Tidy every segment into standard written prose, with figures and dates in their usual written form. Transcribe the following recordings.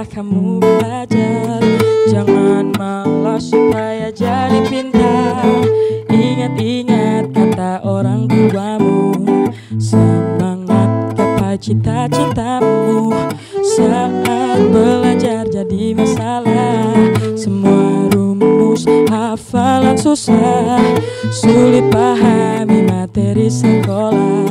Marilah kamu belajar, jangan malas supaya jadi pintar. Ingat-ingat kata orang tuamu, semangat gapai cita-citamu. Saat belajar jadi masalah, semua rumus hafalan susah, sulit pahami materi sekolah.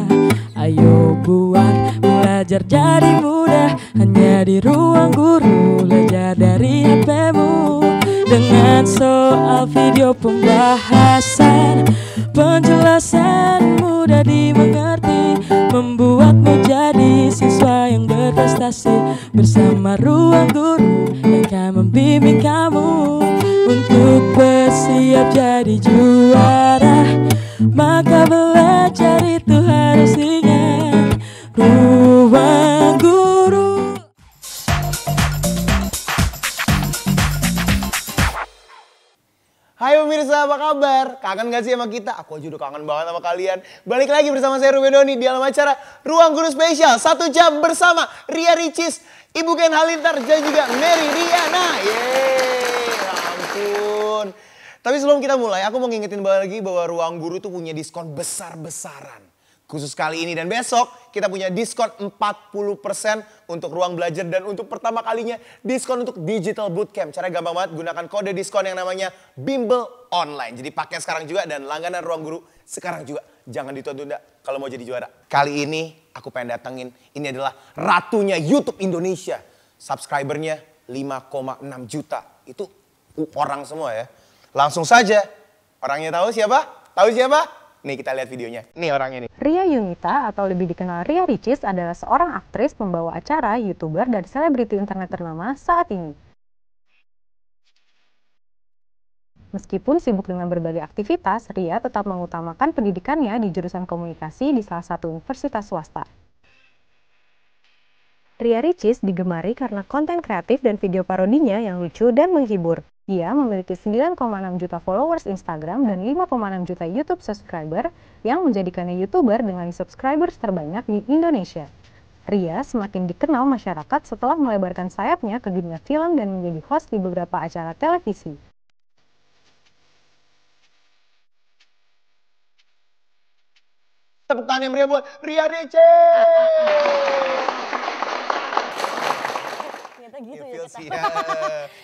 Ayo buat belajar jadi mudah, hanya di ruang guru, belajar dari HP-mu. Dengan soal video pembahasan, penjelasan mudah dimengerti, membuatmu jadi siswa yang berprestasi. Bersama ruang guru yang akan membimbing kamu untuk bersiap jadi juara. Maka belajar itu harus ingat ruang guru. Hai pemirsa, apa kabar? Kangen gak sih sama kita? Aku aja udah kangen banget sama kalian. Balik lagi bersama saya Ruben Doni di dalam acara Ruang Guru Spesial 1 jam bersama Ria Ricis, Ibu Gen Halilintar, dan juga Mary Riana. Yeay, ampun. Tapi sebelum kita mulai, aku mau ngingetin lagi bahwa Ruang Guru tuh punya diskon besar-besaran. Khusus kali ini dan besok kita punya diskon 40% untuk ruang belajar dan untuk pertama kalinya diskon untuk digital bootcamp. Caranya gampang banget, gunakan kode diskon yang namanya Bimbel Online. Jadi pakai sekarang juga dan langganan Ruang Guru sekarang juga. Jangan ditunda-tunda kalau mau jadi juara. Kali ini aku pengen datengin, ini adalah ratunya YouTube Indonesia. Subscribernya 5,6 juta. Itu orang semua ya. Langsung saja, orangnya tahu siapa? Tahu siapa? Nih kita lihat videonya. Nih orangnya nih. Ria Yunita atau lebih dikenal Ria Ricis adalah seorang aktris, pembawa acara, YouTuber, dan selebriti internet ternama saat ini. Meskipun sibuk dengan berbagai aktivitas, Ria tetap mengutamakan pendidikannya di jurusan komunikasi di salah satu universitas swasta. Ria Ricis digemari karena konten kreatif dan video parodinya yang lucu dan menghibur. Ia memiliki 9,6 juta followers Instagram dan 5,6 juta YouTube subscriber yang menjadikannya YouTuber dengan subscribers terbanyak di Indonesia. Ria semakin dikenal masyarakat setelah melebarkan sayapnya ke dunia film dan menjadi host di beberapa acara televisi. Tepuk tangan yang meriah buat Ria Ricis. Gitu ya, kita.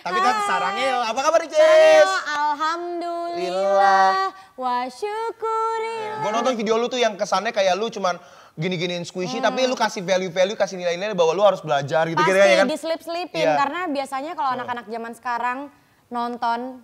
Tapi kan sarangnya, apa kabar Ricis? Alhamdulillah wa syukurillah. Gue nonton video lu tuh yang kesannya kayak lu cuman gini-giniin squishy, tapi lu kasih value-value, kasih nilai-nilai bahwa lu harus belajar gitu kira-kira ya kan? Pasti diselip-selipin, Iya. karena biasanya kalau anak-anak zaman sekarang nonton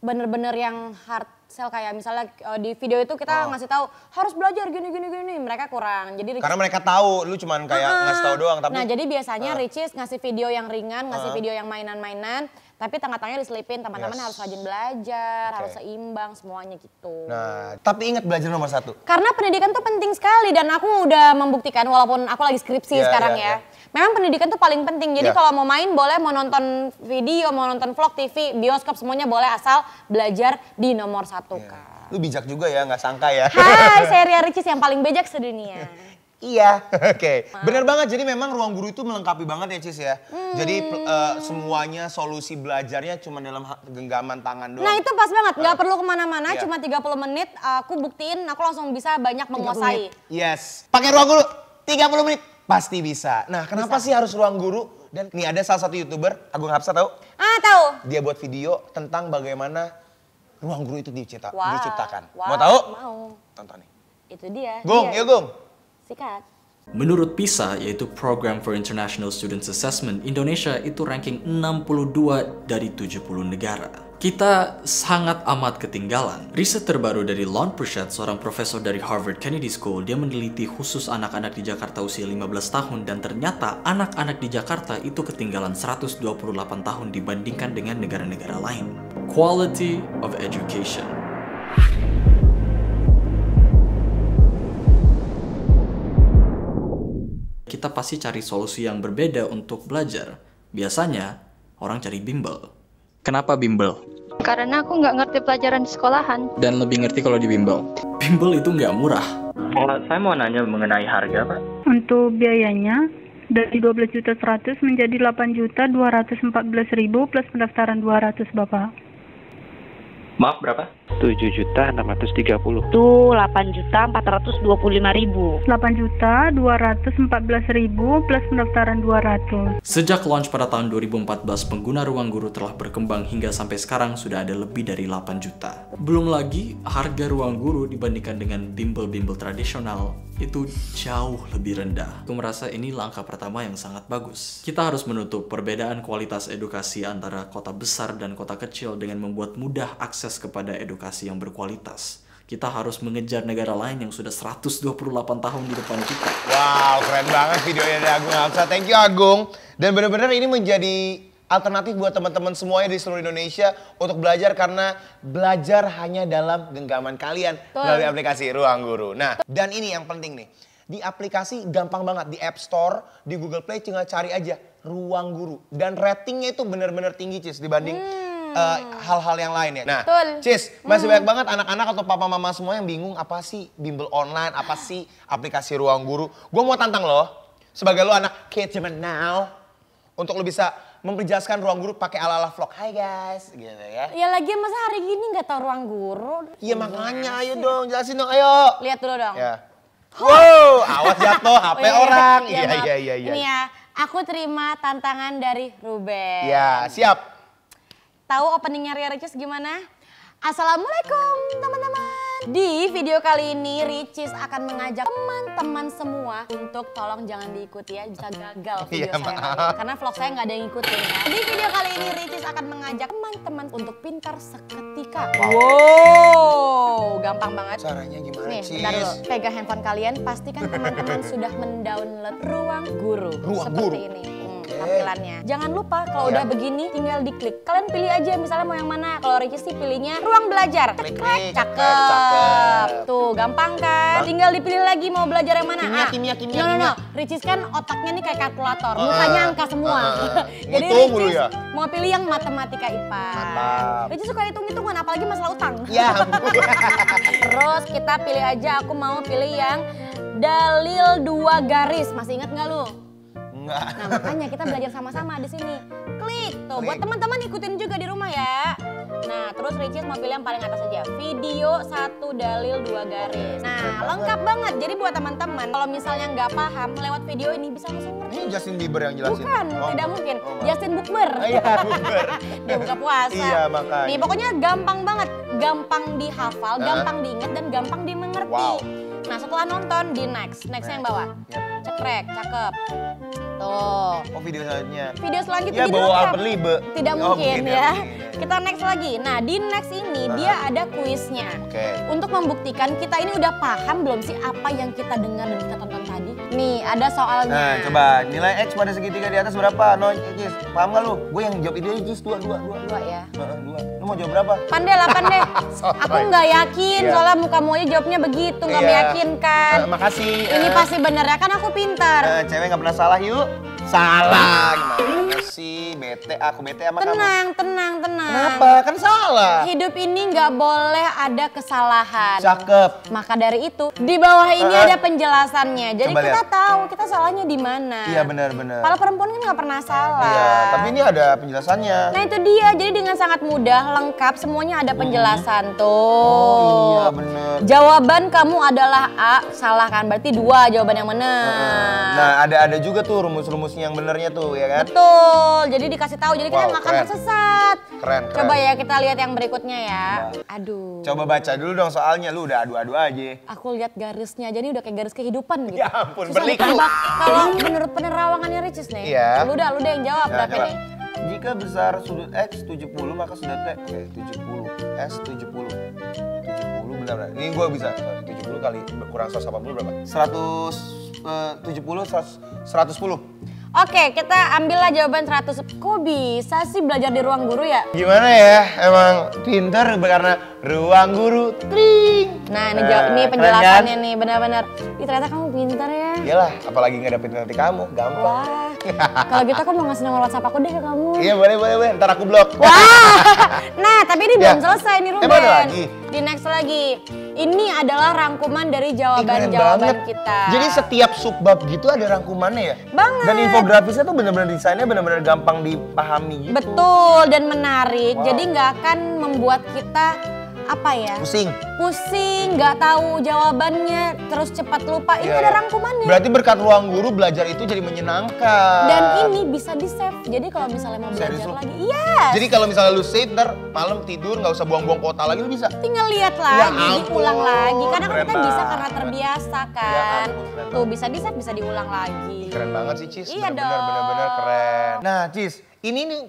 bener-bener yang hard sell, kayak misalnya di video itu kita ngasih tahu harus belajar gini, mereka kurang. Jadi karena mereka tahu lu cuman kayak ngasih tahu doang, tapi nah jadi biasanya Ricis ngasih video yang ringan, ngasih video yang mainan-mainan, tapi tengah-tengahnya diselipin teman-teman harus rajin belajar, harus seimbang semuanya gitu. Nah, tapi ingat belajar nomor 1. Karena pendidikan tuh penting sekali dan aku udah membuktikan walaupun aku lagi skripsi sekarang ya. Memang pendidikan tuh paling penting. Jadi kalau mau main boleh, mau nonton video, mau nonton vlog, TV, bioskop semuanya boleh asal belajar di nomor 1 kan. Lu bijak juga ya, nggak sangka ya. Hai, saya Ria Ricis yang paling bijak sedunia. Iya, oke. Bener banget, jadi memang Ruang Guru itu melengkapi banget ya Cis ya. Jadi semuanya solusi belajarnya cuma dalam genggaman tangan doang. Nah itu pas banget, nggak perlu kemana-mana, cuma 30 menit aku buktiin aku langsung bisa banyak menguasai. Yes, pakai Ruang Guru 30 menit pasti bisa. Nah kenapa sih harus Ruang Guru? Dan nih ada salah satu YouTuber, Agung Hapsa tahu? Tahu. Dia buat video tentang bagaimana Ruang Guru itu diciptakan. Wow. Mau tahu? Mau. Tonton nih. Itu dia. Gung, yuk Gung. Sikat. Menurut PISA, yaitu Program for International Students Assessment, Indonesia itu ranking 62 dari 70 negara. Kita sangat amat ketinggalan. Riset terbaru dari Lon Prashad, seorang profesor dari Harvard Kennedy School, dia meneliti khusus anak-anak di Jakarta usia 15 tahun dan ternyata anak-anak di Jakarta itu ketinggalan 128 tahun dibandingkan dengan negara-negara lain. Quality of education. Kita pasti cari solusi yang berbeda untuk belajar. Biasanya, orang cari bimbel. Kenapa bimbel? Karena aku nggak ngerti pelajaran di sekolahan. Dan lebih ngerti kalau di bimbel. Bimbel itu nggak murah. Saya mau nanya mengenai harga, Pak. Untuk biayanya dari 12.100.000 menjadi 8.214.000 plus pendaftaran 200, Bapak. Maaf, berapa? 7.630. Itu 8.425.000. 8.214.000 plus pendaftaran 200. Sejak launch pada tahun 2014, pengguna Ruang Guru telah berkembang hingga sampai sekarang sudah ada lebih dari 8 juta. Belum lagi, harga Ruang Guru dibandingkan dengan bimbel-bimbel tradisional itu jauh lebih rendah. Aku merasa ini langkah pertama yang sangat bagus. Kita harus menutup perbedaan kualitas edukasi antara kota besar dan kota kecil dengan membuat mudah akses kepada edukasi yang berkualitas. Kita harus mengejar negara lain yang sudah 128 tahun di depan kita. Wow, keren banget videonya dari Agung Hamsa. Thank you Agung. Dan benar-benar ini menjadi alternatif buat teman-teman semuanya di seluruh Indonesia untuk belajar, karena belajar hanya dalam genggaman kalian melalui aplikasi Ruang Guru. Nah, dan ini yang penting nih. Di aplikasi gampang banget, di App Store, di Google Play tinggal cari aja Ruang Guru. Dan ratingnya itu benar-benar tinggi, Cis, dibanding hal-hal yang lain ya. Nah, Cis, masih banyak banget anak-anak atau papa mama semua yang bingung apa sih bimbel online, apa sih aplikasi Ruang Guru. Gue mau tantang lo, sebagai lo anak kids zaman now, untuk lo bisa memperjelaskan Ruang Guru pakai ala-ala vlog. Hai guys, gitu ya. Ya lagi masa hari gini nggak tahu Ruang Guru? Iya makanya, ayo dong, jelasin dong, ayo. Lihat dulu dong. Ya. Wow, awas jatuh HP orang. Iya. Iya. Ini ya, aku terima tantangan dari Ruben. Ya, siap. Tahu openingnya Ria Ricis gimana? Assalamualaikum teman-teman. Di video kali ini Ricis akan mengajak teman-teman semua untuk tolong jangan diikuti ya, bisa gagal video saya. Karena vlog saya nggak ada yang ngikutin ya. Di video kali ini Ricis akan mengajak teman-teman untuk pintar seketika. Wow, gampang banget. Caranya gimana, Nih, Cis? bentar dulu. Pegang handphone kalian, pastikan teman-teman sudah mendownload Ruang Guru. Seperti ini. Tampilannya. Jangan lupa kalau udah begini tinggal diklik. Kalian pilih aja misalnya mau yang mana. Kalau Ricis sih pilihnya Ruang Belajar. Cakep. Tuh gampang kan? Tinggal dipilih lagi mau belajar yang mana. Kimia. No. Ricis kan otaknya nih kayak kalkulator. Mukanya angka semua. Jadi Ricis mau pilih yang matematika IPA. Ricis suka hitung-hitungan apalagi masalah utang. Ya. Terus kita pilih aja, aku mau pilih yang dalil 2 garis. Masih ingat nggak lu? Nah makanya kita belajar sama-sama di sini. Klik tuh, buat teman-teman ikutin juga di rumah ya. Nah terus Ricis mau pilih yang paling atas aja. Video 1 dalil 2 garis. Nah lengkap banget. Jadi buat teman-teman kalau misalnya nggak paham lewat video ini bisa langsung ngerti. Ini Justin Bieber yang jelasin? Bukan, tidak mungkin. Justin Bukber. Iya, Bukber. Dia buka puasa. Iya makanya. Nih pokoknya gampang banget. Gampang dihafal, gampang diingat dan gampang dimengerti. Wow. Nah setelah nonton di nextnya yang bawah. Cekrek, cakep. Tuh. Oh video selanjutnya. Video selanjutnya Ya video bawa lengkap. Alperlibe. Tidak mungkin ya. Kita next lagi. Nah di next ini dia ada kuisnya. Untuk membuktikan kita ini udah paham belum sih apa yang kita dengar dan kita tonton tadi. Nih ada soalnya. Nah coba nilai X pada segitiga di atas berapa? No, Cis, paham gak lu? Gue yang jawab ide Cis, 2 ya. 2. Lu mau jawab berapa? Pandai. Aku nggak yakin soalnya mukamu aja jawabnya begitu, nggak meyakinkan. Makasih. Ini pasti bener ya kan aku pintar. Cewek nggak pernah salah yuk. Salah gimana sih? Aku bete sama kamu. Tenang. Kenapa? Kan salah. Hidup ini nggak boleh ada kesalahan. Cakep. Maka dari itu di bawah ini ada penjelasannya. Jadi Coba kita lihat. tahu kita salahnya di mana. Iya benar. Kalau perempuan kan nggak pernah salah. Iya, tapi ini ada penjelasannya. Nah itu dia. Jadi dengan sangat mudah, lengkap, semuanya ada penjelasan tuh. Oh iya benar. Jawaban kamu adalah A, salah kan? Berarti 2 jawaban yang benar. Nah ada juga tuh rumus-rumusnya yang benernya tuh ya kan? Betul. Jadi dikasih tahu. Jadi kita nggak akan keren. tersesat. Keren. Coba ya kita lihat yang berikutnya ya. Aduh. Coba baca dulu dong soalnya, lu udah adu-adu aja. Aku lihat garisnya, jadi udah kayak garis kehidupan gitu. Ya ampun, Susah berliku. ditebak. Kalau menurut penerawangannya Ricis nih. Iya. Lu dah yang jawab berapa coba. nih? Jika besar sudut X 70 maka sudut T 70. S 70. 70 benar. Ini gue bisa. 70 kali kurang 180 berapa? 110. Oke, kita ambillah jawaban 100. Kok bisa sih belajar di Ruang Guru ya? Gimana ya? Emang pinter karena Ruang Guru. Tring. Nah, ini penjelasannya nih, benar-benar. Ih, ternyata kamu pintar ya. Iyalah, apalagi ngadepin nanti kamu, gampang. Wah, kalau gitu aku mau ngasih nomor WhatsApp aku deh ke kamu. Iya boleh, ntar aku blok. Wah, nah tapi ini belum selesai nih Ruben. Emang ada lagi? Di next lagi. Ini adalah rangkuman dari Keren jawaban-jawaban banget. kita. Jadi setiap subbab gitu ada rangkumannya ya? Banget. Dan infografisnya tuh bener-bener desainnya bener-bener gampang dipahami gitu. Betul, dan menarik. Wow. Jadi nggak akan membuat kita apa ya? Pusing, nggak tahu jawabannya, terus cepat lupa. Ini Iya, ada iya. rangkumannya. Berarti berkat ruang guru belajar itu jadi menyenangkan. Dan ini bisa di-save. Jadi kalau misalnya mau Serius belajar lu? lagi, yes. Jadi kalau misalnya lu save ntar malam tidur nggak usah buang-buang kuota lagi lu bisa. Tinggal lihat Ya lagi, ampun, diulang lagi. Karena kan keren kita bisa banget. karena terbiasa Ya kan. ampun, keren Tuh bisa di-save, bisa diulang lagi. Keren banget sih Cis, Iya bener-bener dong. keren. Nah Cis, ini nih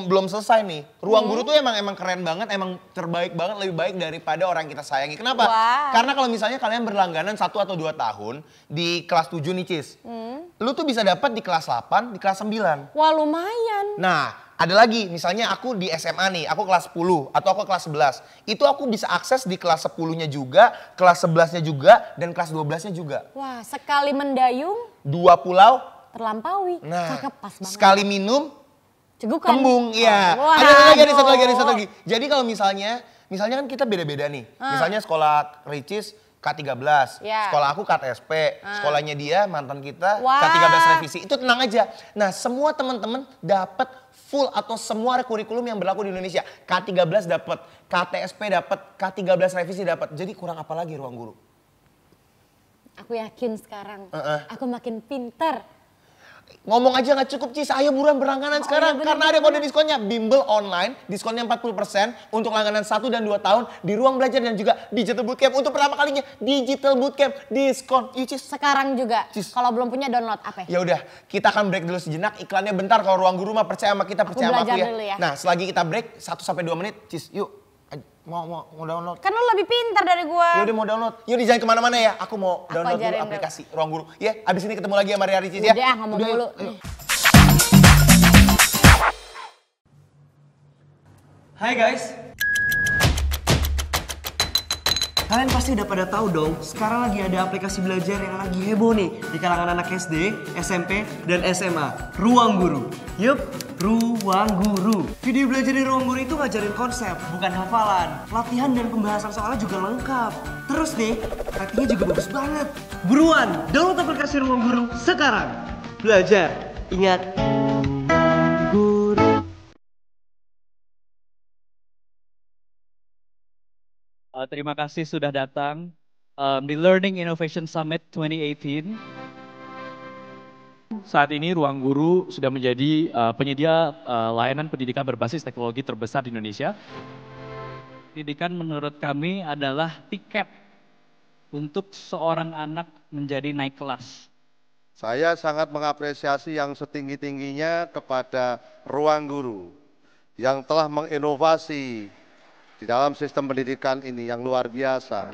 belum selesai nih. Ruang guru tuh emang keren banget, emang terbaik banget, lebih baik daripada orang yang kita sayangi. Kenapa? Wah. Karena kalau misalnya kalian berlangganan 1 atau 2 tahun di kelas 7 nih Cis. Lu tuh bisa dapat di kelas 8, di kelas 9. Wah lumayan. Nah, ada lagi, misalnya aku di SMA nih, aku kelas 10 atau aku kelas 11. Itu aku bisa akses di kelas 10-nya juga, kelas 11-nya juga, dan kelas 12-nya juga. Wah sekali mendayung 2 pulau, terlampaui. nah, Cakep, pas banget. sekali minum, Cegukan. kembung, iya. Wah, Ada satu aduh. lagi. Jadi kalau misalnya kan kita beda-beda nih. Misalnya sekolah Ricis K13, Ya. sekolah aku KTSP, sekolahnya dia mantan kita Wah. K13 revisi. Itu tenang aja. Nah, semua teman-teman dapat full atau semua kurikulum yang berlaku di Indonesia. K13 dapat, KTSP dapat, K13 revisi dapat. Jadi kurang apa lagi ruang guru? Aku yakin sekarang, aku makin pinter. Ngomong aja nggak cukup Cis, ayo buruan berlangganan sekarang. iya, Karena ada kode diskonnya, Bimbel Online, diskonnya 40% untuk langganan 1 dan 2 tahun di Ruang Belajar dan juga Digital Bootcamp. Untuk pertama kalinya, Digital Bootcamp diskon. Yuk Cis. Sekarang juga, Cis. kalau belum punya download apa ya? Ya udah, kita akan break dulu sejenak. Iklannya bentar, kalau Ruang Guru mah percaya sama kita, percaya sama aku belajar ya. dulu ya. Nah, selagi kita break 1-2 menit, Cis, yuk. Mau download. Kan lu lebih pintar dari gua. Ya udah mau download. Yuk jangan kemana-mana ya. Aku mau download dulu ajarin dulu. aplikasi Ruang Guru. Ya, abis ini ketemu lagi sama Ria Ricis ya. Udah, ngomong Udah, yuk. mulu. Ayo. Hai guys. Kalian pasti udah pada tahu dong, sekarang lagi ada aplikasi belajar yang lagi heboh nih di kalangan anak SD, SMP, dan SMA. Ruang Guru. Yup, Ruang Guru. Video belajar di Ruang Guru itu ngajarin konsep, bukan hafalan. Latihan dan pembahasan soalnya juga lengkap. Terus nih, ratingnya juga bagus banget. Buruan, download aplikasi Ruang Guru sekarang. Belajar, ingat, guru. Terima kasih sudah datang di Learning Innovation Summit 2018. Saat ini Ruang Guru sudah menjadi penyedia layanan pendidikan berbasis teknologi terbesar di Indonesia. Pendidikan menurut kami adalah tiket untuk seorang anak menjadi naik kelas. Saya sangat mengapresiasi yang setinggi-tingginya kepada Ruang Guru yang telah menginovasi di dalam sistem pendidikan ini yang luar biasa.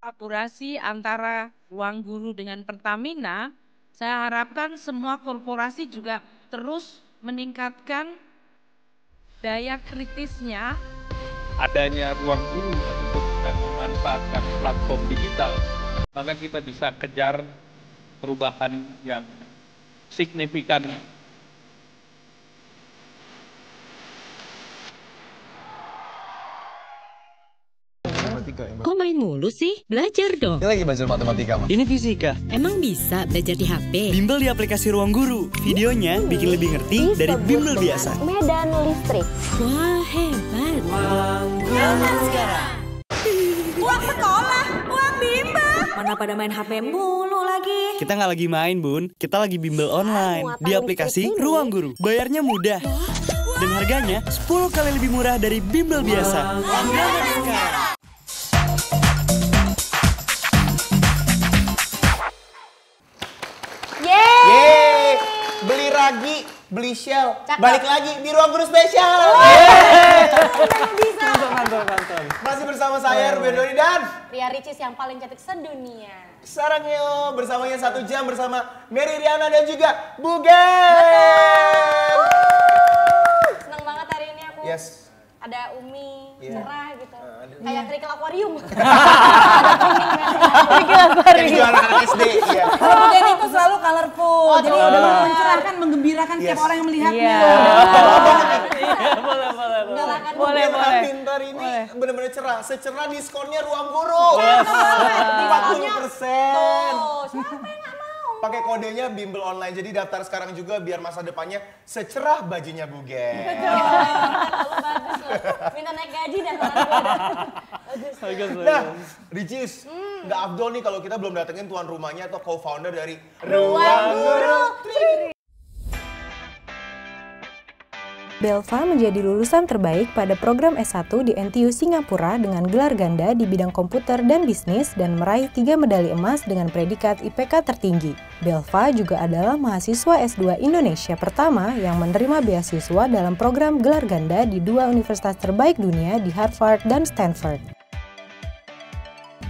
Kolaborasi antara Ruang Guru dengan Pertamina, saya harapkan semua korporasi juga terus meningkatkan daya kritisnya. Adanya Ruang Guru untuk memanfaatkan platform digital, maka kita bisa kejar perubahan yang signifikan. Kok main mulu sih? Belajar dong. Ini lagi belajar matematika, Mas. Ini fisika. Emang bisa belajar di HP? Bimbel di aplikasi Ruang Guru. Videonya bikin lebih ngerti dari bimbel biasa. Medan listrik. Wah, hebat. Download sekarang. Uang sekolah, uang bimbel. Mana pada main HP mulu lagi. Kita nggak lagi main, Bun. Kita lagi bimbel online di aplikasi Ruang Guru. Bayarnya mudah. Dan harganya 10 kali lebih murah dari bimbel biasa. Download sekarang. Yeay, beli ragi, beli shell, balik lagi di Ruang Guru Spesial. Bisa. Masih bersama saya Ruben Doni dan Ria Ricis yang paling cantik sedunia. sekarang yuk bersamanya 1 jam bersama Mary Riana dan juga Bugen. Senang banget hari ini aku. Yes. Ada Umi, Iya. cerah gitu. Kayak Electrical Aquarium. Yang jual anak SD. Iya. Dan itu selalu colorful. Jadi udah mencerahkan, menggembirakan setiap orang yang melihatnya. Boleh. Pintar ini benar-benar cerah. Secerah diskonnya Ruang Guru. 40%. Siapa yang nggak mau? Pakai kodenya Bimbel Online. Jadi daftar sekarang juga biar masa depannya secerah bajunya Bugen. Bagus loh. Minta naik gaji dan Nah, Ricis, nggak afdol nih kalau kita belum datengin tuan rumahnya atau co-founder dari Ruang Guru. Belva menjadi lulusan terbaik pada program S1 di NTU Singapura dengan gelar ganda di bidang komputer dan bisnis dan meraih 3 medali emas dengan predikat IPK tertinggi. Belva juga adalah mahasiswa S2 Indonesia pertama yang menerima beasiswa dalam program gelar ganda di 2 universitas terbaik dunia di Harvard dan Stanford.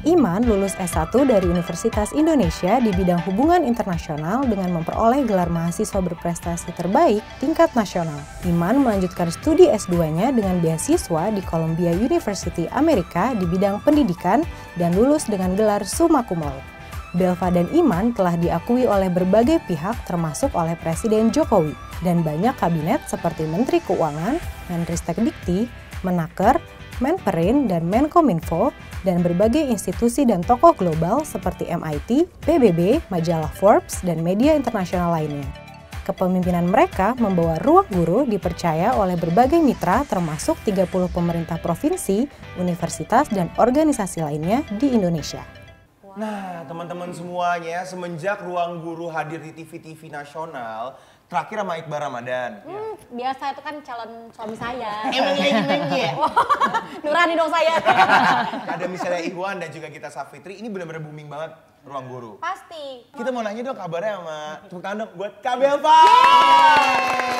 Iman lulus S1 dari Universitas Indonesia di bidang hubungan internasional dengan memperoleh gelar mahasiswa berprestasi terbaik tingkat nasional. Iman melanjutkan studi S2-nya dengan beasiswa di Columbia University Amerika di bidang pendidikan dan lulus dengan gelar summa cum laude. Belva dan Iman telah diakui oleh berbagai pihak termasuk oleh Presiden Jokowi dan banyak kabinet seperti Menteri Keuangan, Menristekdikti, Menaker, Menperin, dan Menkominfo, dan berbagai institusi dan tokoh global seperti MIT, PBB, majalah Forbes, dan media internasional lainnya. Kepemimpinan mereka membawa Ruang Guru dipercaya oleh berbagai mitra termasuk 30 pemerintah provinsi, universitas, dan organisasi lainnya di Indonesia. Nah, teman-teman semuanya, semenjak Ruang Guru hadir di TV-TV nasional, terakhir sama Iqbal Ramadan. Biasa itu kan calon suami saya. Emang ya? Nurani dong saya. Ada misalnya Ikhwan dan juga kita Safitri, ini benar-benar booming banget Ruang Guru. Pasti. Kita mau nanya dong kabarnya sama tepuk tangan dong buat Kak Belva.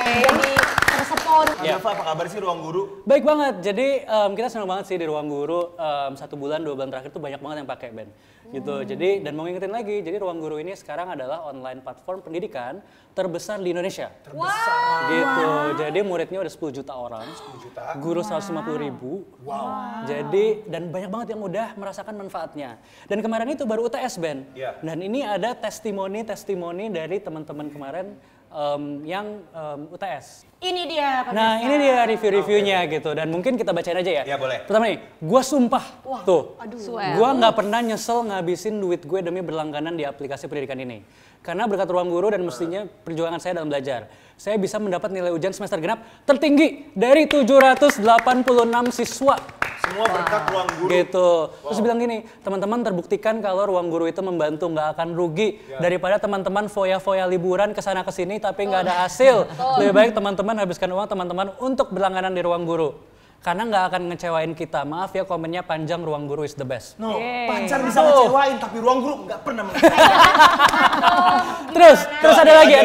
Jadi tersepon. Kak Belva, apa kabar sih Ruang Guru? Baik banget, jadi kita senang banget sih di Ruang Guru. 1 bulan, 2 bulan terakhir tuh banyak banget yang pakai Ben. Gitu. Jadi dan mau ngingetin lagi, jadi Ruang Guru ini sekarang adalah online platform pendidikan terbesar di Indonesia. Terbesar. Gitu. Jadi muridnya udah 10 juta orang. 10 juta. Guru 150.000. Wow. Jadi dan banyak banget yang udah merasakan manfaatnya. Dan kemarin itu baru UTS Ben. Yeah. Dan ini ada testimoni dari teman-teman kemarin yang UTS. Ini dia. Nah ini dia review-reviewnya gitu dan mungkin kita bacain aja ya. Ya boleh. Pertama nih, gue sumpah tuh, Aduh. gue nggak pernah nyesel ngabisin duit gue demi berlangganan di aplikasi pendidikan ini. Karena berkat Ruang Guru dan mestinya perjuangan saya dalam belajar, saya bisa mendapat nilai ujian semester genap tertinggi dari 786 siswa. Semua berkat Ruang Guru. Gitu. Terus bilang gini, teman-teman terbuktikan kalau Ruang Guru itu membantu, nggak akan rugi daripada teman-teman foya-foya liburan kesana kesini tapi nggak ada hasil. Lebih baik teman-teman habiskan uang teman-teman untuk berlangganan di Ruang Guru. Karena nggak akan ngecewain kita. Maaf ya komennya panjang, Ruang Guru is the best. No, pacar bisa ngecewain tapi Ruang Guru nggak pernah mengecewain. Terus ada lagi.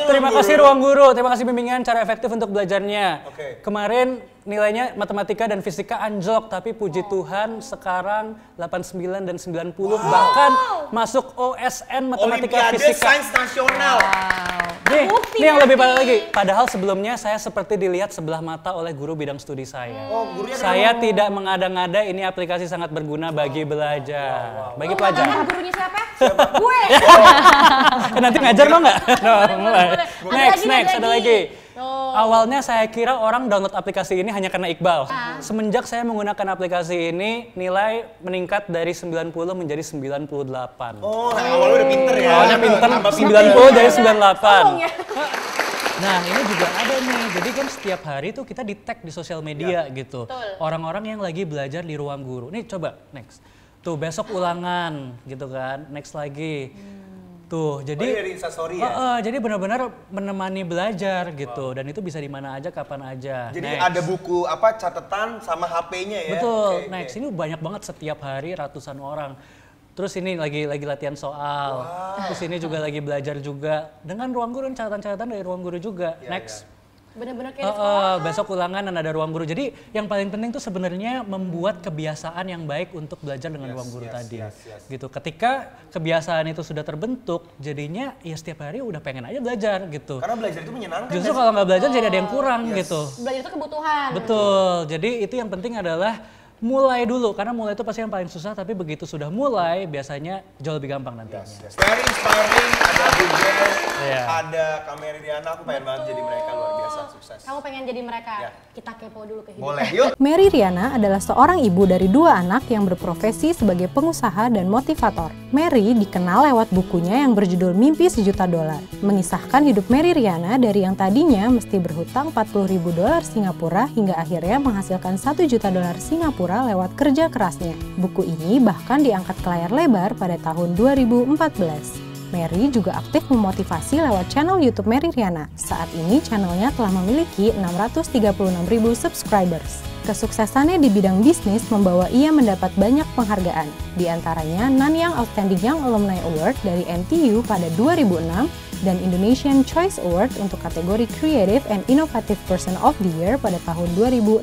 Terima kasih Ruang Guru. Terima kasih bimbingan cara efektif untuk belajarnya. Kemarin nilainya matematika dan fisika anjlok, tapi puji Tuhan sekarang 89 dan 90 bahkan masuk OSN matematika Olimpiade fisika. Sains Nasional. Nih yang lebih parah lagi. Padahal sebelumnya saya seperti dilihat sebelah mata oleh guru bidang studi saya. Saya tidak mengada-ngada, ini aplikasi sangat berguna bagi belajar. Bagi pelajar. Gurunya siapa? Gue. Nanti ngajar mau nggak? Next, ada lagi. Awalnya saya kira orang download aplikasi ini hanya karena Iqbal. Semenjak saya menggunakan aplikasi ini, nilai meningkat dari 90 menjadi 98. Oh, awalnya udah pinter ya. Awalnya pinter, 90 dari 98. Nah ini juga ada nih, jadi kan setiap hari tuh kita di-tag di sosial media gitu. Orang-orang yang lagi belajar di Ruang Guru. Nih coba, next. Tuh besok ulangan gitu kan, next lagi. Tuh, jadi dari Instastory ya? Jadi benar-benar menemani belajar gitu, dan itu bisa di mana aja, kapan aja. Jadi ada buku catatan sama HP-nya ya? Betul, next ini banyak banget setiap hari ratusan orang. Terus ini lagi latihan soal, terus ini juga lagi belajar juga. Dengan Ruang Guru, catatan-catatan dari Ruang Guru juga, next. Bener-bener kayak di sekolah. Besok ulangan dan ada Ruang Guru. Jadi yang paling penting tuh sebenarnya membuat kebiasaan yang baik untuk belajar dengan Ruang Guru tadi. Gitu. Ketika kebiasaan itu sudah terbentuk, jadinya ya setiap hari udah pengen aja belajar gitu. Karena belajar itu menyenangkan. Justru kalau nggak belajar jadi ada yang kurang gitu. Belajar itu kebutuhan. Betul. Jadi itu yang penting adalah mulai dulu. Karena mulai itu pasti yang paling susah, tapi begitu sudah mulai biasanya jauh lebih gampang nantinya. Yes. Very inspiring, ada Bugen, ada Kameri Riana, aku pengen banget jadi mereka, luar biasa, sukses. Kamu pengen jadi mereka? Kita kepo dulu ke hidup. Boleh, yuk. Mary Riana adalah seorang ibu dari 2 anak yang berprofesi sebagai pengusaha dan motivator. Mary dikenal lewat bukunya yang berjudul Mimpi $1 Juta, mengisahkan hidup Mary Riana dari yang tadinya mesti berhutang $40.000 Singapura hingga akhirnya menghasilkan $1 juta Singapura lewat kerja kerasnya. Buku ini bahkan diangkat ke layar lebar pada tahun 2014. Mary juga aktif memotivasi lewat channel YouTube Mary Riana. Saat ini channelnya telah memiliki 636.000 subscribers. Kesuksesannya di bidang bisnis membawa ia mendapat banyak penghargaan, di antaranya Nanyang Outstanding Young Alumni Award dari NTU pada 2006 dan Indonesian Choice Award untuk kategori Creative and Innovative Person of the Year pada tahun 2016.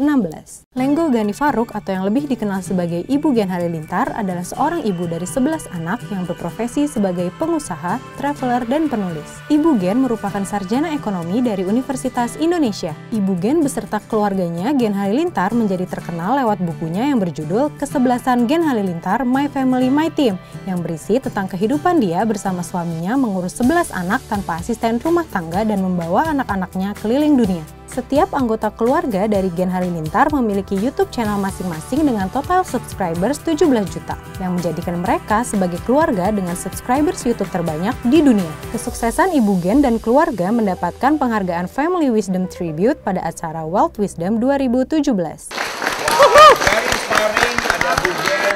Lenggo Gani Faruk atau yang lebih dikenal sebagai Ibu Gen Halilintar adalah seorang ibu dari 11 anak yang berprofesi sebagai pengusaha, traveler, dan penulis. Ibu Gen merupakan sarjana ekonomi dari Universitas Indonesia. Ibu Gen beserta keluarganya Gen Halilintar menjadi terkenal lewat bukunya yang berjudul Kesebelasan Gen Halilintar My Family My Team yang berisi tentang kehidupan dia bersama suaminya mengurus 11 anak tanpa asisten rumah tangga dan membawa anak-anaknya keliling dunia. Setiap anggota keluarga dari Gen Halilintar memiliki YouTube channel masing-masing dengan total subscribers 17 juta, yang menjadikan mereka sebagai keluarga dengan subscribers YouTube terbanyak di dunia. Kesuksesan Ibu Gen dan keluarga mendapatkan penghargaan Family Wisdom Tribute pada acara Wealth Wisdom 2017. Very inspiring, ada Bugen,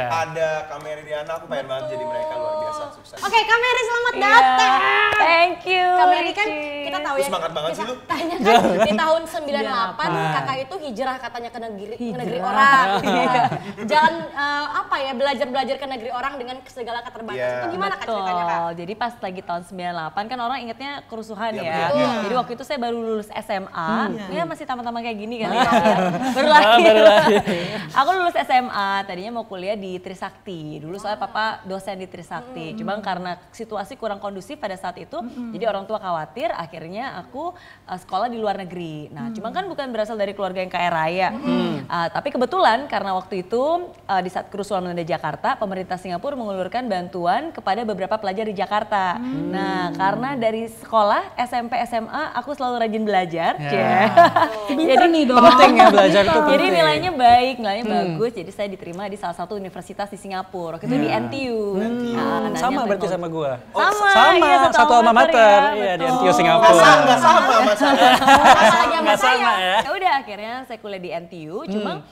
ada Kameri Riana, aku pengen banget jadi mereka, luar biasa, sukses. Oke, Kameri selamat datang. Thank you. Kameri kan kita tahu ya. Semangat banget sih lu. Tanya kan di tahun 98 kakak itu hijrah katanya ke negeri orang. Jangan belajar ke negeri orang dengan segala keterbatasan. Itu gimana Kak ceritanya Kak? Jadi pas lagi tahun 98 kan orang ingetnya kerusuhan ya. Jadi waktu itu saya baru lulus SMA. Ya masih tamat-tamat kayak gini kali ya. Baru lahir. Aku lulus SMA, tadinya mau kuliah di Trisakti. Dulu soalnya papa dosen di Trisakti. Cuma karena situasi kurang kondusif pada saat itu, jadi orang tua khawatir, akhirnya aku sekolah di luar negeri. Nah, cuma kan bukan berasal dari keluarga yang kaya raya. Tapi kebetulan karena waktu itu di saat kerusuhan melanda Jakarta, pemerintah Singapura mengulurkan bantuan kepada beberapa pelajar di Jakarta. Nah, karena dari sekolah SMP SMA aku selalu rajin belajar. Jadi nih dong. Penting ya belajar itu penting. Jadi nilainya baik, nilainya bagus. Jadi saya diterima di salah satu universitas di Singapura. Waktu itu di NTU. Sama berarti sama gua. Sama, iya, satu alma mater. Iya, di NTU Singapura. Nggak sama Nggak sama ya. Ya udah akhirnya saya kuliah di NTU. Cuma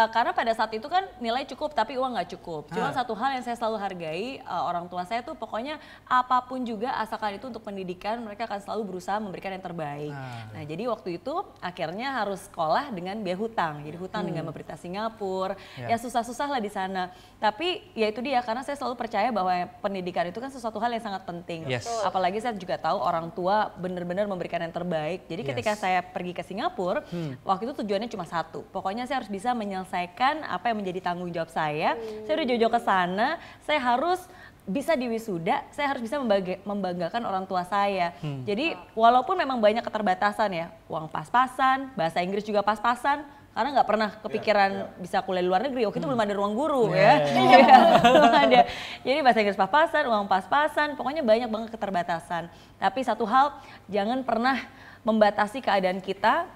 karena pada saat itu kan nilai cukup tapi uang nggak cukup. Cuma satu hal yang saya selalu hargai, orang tua saya tuh pokoknya apapun juga asalkan itu untuk pendidikan, mereka akan selalu berusaha memberikan yang terbaik. Nah jadi waktu itu akhirnya harus sekolah dengan biaya hutang. Jadi hutang dengan pemerintah Singapura, ya susah-susah lah di sana. Tapi ya itu dia, karena saya selalu percaya bahwa pendidikan itu kan sesuatu hal yang sangat penting. Apalagi saya juga tahu orang tua benar-benar memberikan yang terbaik. Jadi ketika saya pergi ke Singapura, waktu itu tujuannya cuma satu. Pokoknya saya harus bisa menyelesaikan apa yang menjadi tanggung jawab saya. Saya udah jauh-jauh ke sana, saya harus bisa di wisuda, saya harus bisa membanggakan orang tua saya. Jadi walaupun memang banyak keterbatasan ya, uang pas-pasan, bahasa Inggris juga pas-pasan, karena nggak pernah kepikiran bisa kuliah di luar negeri. Waktu itu belum ada ruang guru ya. Belum ada. Jadi bahasa Inggris pas-pasan, uang pas-pasan, pokoknya banyak banget keterbatasan. Tapi satu hal, jangan pernah membatasi keadaan kita,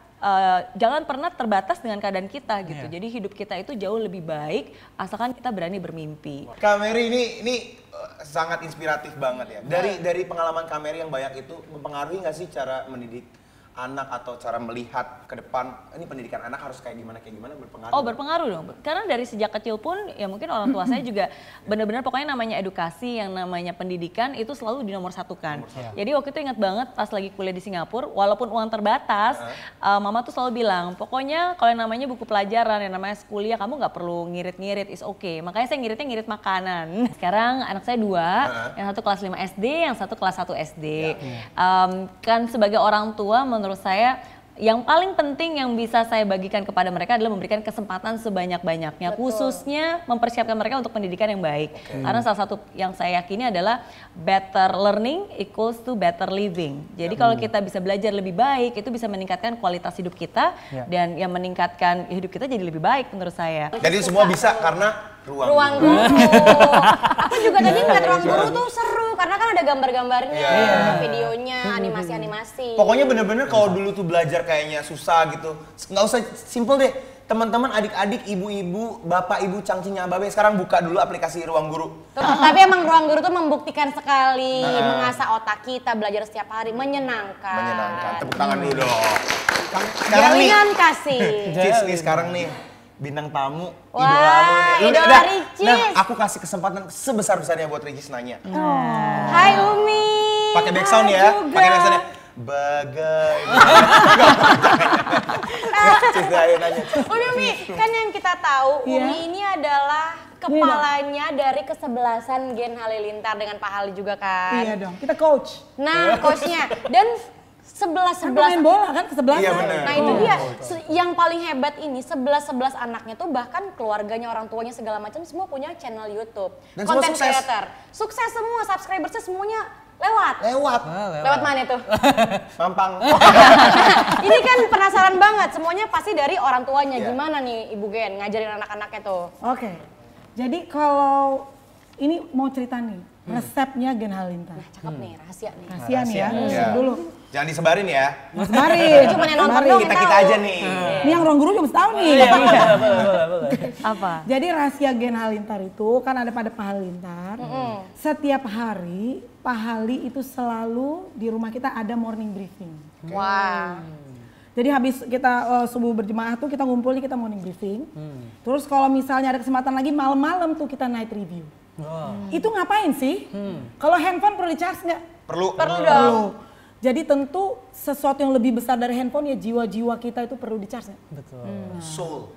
jangan pernah terbatas dengan keadaan kita gitu. Jadi hidup kita itu jauh lebih baik asalkan kita berani bermimpi. Kameri ini sangat inspiratif banget ya. Dari pengalaman Kameri yang banyak itu mempengaruhi nggak sih cara mendidik anak atau cara melihat ke depan, ini pendidikan anak harus kayak gimana berpengaruh? Oh berpengaruh dong, karena dari sejak kecil pun ya mungkin orang tua saya juga benar-benar pokoknya namanya edukasi, yang namanya pendidikan itu selalu dinomorsatukan. Jadi waktu itu ingat banget pas lagi kuliah di Singapura, walaupun uang terbatas, mama tuh selalu bilang, pokoknya kalau yang namanya buku pelajaran, yang namanya kuliah kamu nggak perlu ngirit-ngirit, is okay. Makanya saya ngirit makanan. Sekarang anak saya 2, yang satu kelas 5 SD, yang satu kelas 1 SD. Kan sebagai orang tua menurut saya Yang paling penting yang bisa saya bagikan kepada mereka adalah memberikan kesempatan sebanyak-banyaknya, khususnya mempersiapkan mereka untuk pendidikan yang baik. Karena salah satu yang saya yakini adalah better learning equals to better living. Jadi kalau kita bisa belajar lebih baik, itu bisa meningkatkan kualitas hidup kita dan yang meningkatkan hidup kita jadi lebih baik menurut saya. Jadi semua bisa karena Ruang Guru. Aku juga tadi ngeliat Ruang Guru tuh seru karena kan ada gambar-gambarnya, videonya, animasi-animasi. Pokoknya bener-bener kalau dulu tuh belajar kayaknya susah gitu. Nggak usah simple deh. Teman-teman, adik-adik, ibu-ibu, bapak, ibu, cangcinya babe, sekarang buka dulu aplikasi Ruang Guru. Tapi emang Ruang Guru tuh membuktikan sekali, mengasah otak kita, belajar setiap hari, menyenangkan. Menyenangkan, tepuk tangan dulu dong. Jalinan kasih. Cis nih sekarang nih, bintang tamu, Wah, idola lu nih. idola Ricis. Nah, aku kasih kesempatan sebesar-besarnya buat Ricis nanya. Hai Umi. Pakai backsound ya, pakai backsoundnya. Udah Umi, kan yang kita tahu Umi ini adalah kepalanya dari kesebelasan Gen Halilintar dengan Pak Hali juga kan. Iya dong, kita coach. Nah, coachnya dan 11 main bola kan kesebelasan. Iya, bener. Nah itu dia, yang paling hebat ini 11 anaknya tuh bahkan keluarganya, orang tuanya segala macam semua punya channel YouTube. Dan content semua sukses. creator. Sukses semua, subscribersnya semuanya lewat. Lewat mana itu? Mampang. Ini kan penasaran banget, semuanya pasti dari orang tuanya. Gimana nih Ibu Gen ngajarin anak-anaknya tuh? Oke, jadi kalau ini mau cerita nih, resepnya Gen Halilintar. Nah cakep nih, rahasia nih. Rahasia nih ya, dulu. Jangan disebarin ya. Sebarin. Cuma yang nonton dong, kita aja nih. Ini yang Ruang Guru juga mesti tahu nih. Apa? Jadi rahasia Gen Halilintar itu kan ada pada Pak Halilintar. Setiap hari Pak Hali itu selalu di rumah kita ada morning briefing. Wah. Jadi habis kita subuh berjemaah tuh kita ngumpul nih, kita morning briefing. Terus kalau misalnya ada kesempatan lagi malam-malam tuh kita night review. Itu ngapain sih? Kalau handphone perlu di-charge nggak? Perlu dong. Jadi tentu sesuatu yang lebih besar dari handphone ya jiwa-jiwa kita itu perlu di-charge nggak? Betul.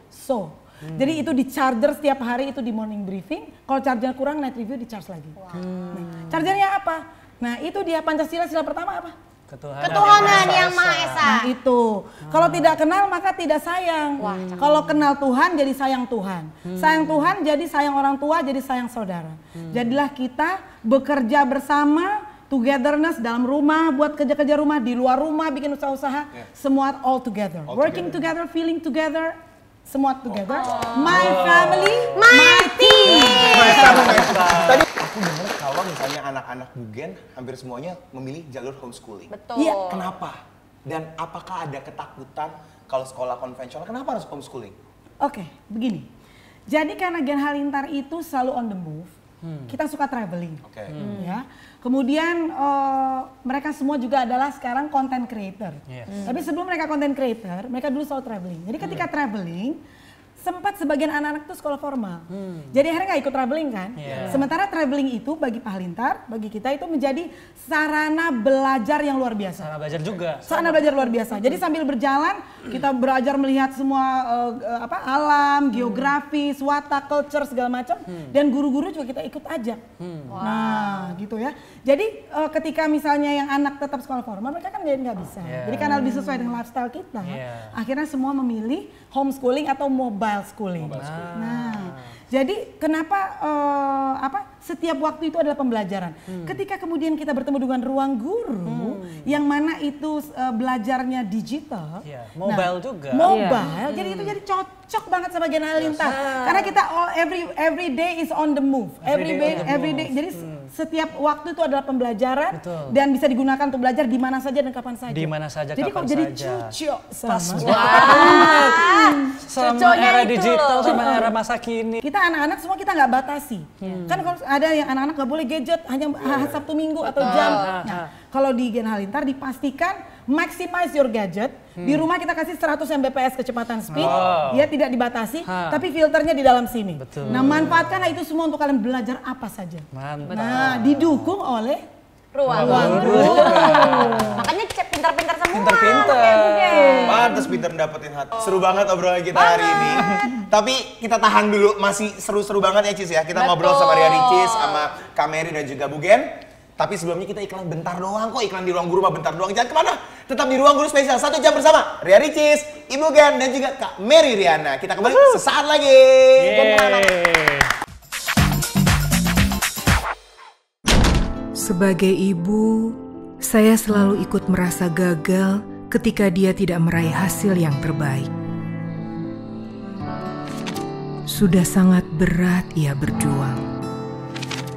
Soul. Jadi itu di charger setiap hari, itu di morning briefing. Kalau charger kurang, night review di-charge lagi. Nah, chargernya apa? Nah itu dia Pancasila, sila pertama apa? Ketuhanan yang Maha Esa. Nah itu. Kalau tidak kenal maka tidak sayang. Kalau kenal Tuhan jadi sayang Tuhan. Sayang Tuhan jadi sayang orang tua, jadi sayang saudara. Jadilah kita bekerja bersama, togetherness dalam rumah, buat kerja-kerja rumah, di luar rumah, bikin usaha-usaha, semua all together. Working together, feeling together, semua together. My family, my team. Tadi aku dengar kalau misalnya anak-anak Bugen hampir semuanya memilih jalur homeschooling. Betul. Iya. Kenapa? Dan apakah ada ketakutan kalau sekolah konvensional? Kenapa harus homeschooling? Oke, begini. Jadi karena Gen Halilintar itu selalu on the move, kita suka traveling. Ya. Kemudian mereka semua juga adalah sekarang content creator. Tapi sebelum mereka content creator, mereka dulu selalu traveling. Jadi ketika traveling, sempat sebagian anak-anak itu sekolah formal. Jadi akhirnya nggak ikut traveling kan. Sementara traveling itu bagi Pak Halilintar, bagi kita itu menjadi sarana belajar yang luar biasa. Sarana belajar juga. Sarana belajar luar biasa. Jadi sambil berjalan kita belajar melihat semua alam, geografi, watak, culture segala macam. Dan guru-guru juga kita ikut ajak. Nah gitu ya. Jadi ketika misalnya yang anak tetap sekolah formal, mereka kan nggak bisa. Jadi karena lebih sesuai dengan lifestyle kita, akhirnya semua memilih homeschooling atau mobile schooling. Nah, jadi kenapa setiap waktu itu adalah pembelajaran. Ketika kemudian kita bertemu dengan Ruang Guru yang mana itu belajarnya digital, mobile juga. Mobile, jadi itu jadi cocok banget sama Gen Halilintar. Karena kita every day is on the move. Every day. Jadi setiap waktu itu adalah pembelajaran dan bisa digunakan untuk belajar di mana saja dan kapan saja. Di mana saja, jadi kapan kok jadi saja. cocok Pas sama. Sama era digital, sama era masa kini. Kita anak-anak semua kita nggak batasi. Kan kalau ada yang anak-anak nggak boleh gadget hanya Sabtu Minggu atau jam. Nah, kalau di Gen Halilintar dipastikan maximize your gadget. Di rumah kita kasih 100 Mbps kecepatan speed. Ya tidak dibatasi, tapi filternya di dalam sini. Nah, manfaatkanlah itu semua untuk kalian belajar apa saja. Nah, didukung oleh Ruang Guru. Makanya pintar-pintar semua. Pintar-pintar. Pantes pintar dapetin hati. Seru banget obrolan kita hari ini. Tapi kita tahan dulu, masih seru-seru banget ya Cis ya. Kita ngobrol sama Ria Ricis, sama Kak Mary dan juga Bugen. Tapi sebelumnya kita iklan bentar doang kok, iklan di Ruang Guru mah bentar doang. Jangan kemana, Tetap di Ruang Guru Spesial 1 jam bersama Ria Ricis, Ibu Gen, dan juga Kak Mary Riana. Kita kembali sesaat lagi. Sebagai ibu, saya selalu ikut merasa gagal ketika dia tidak meraih hasil yang terbaik. Sudah sangat berat ia berjuang.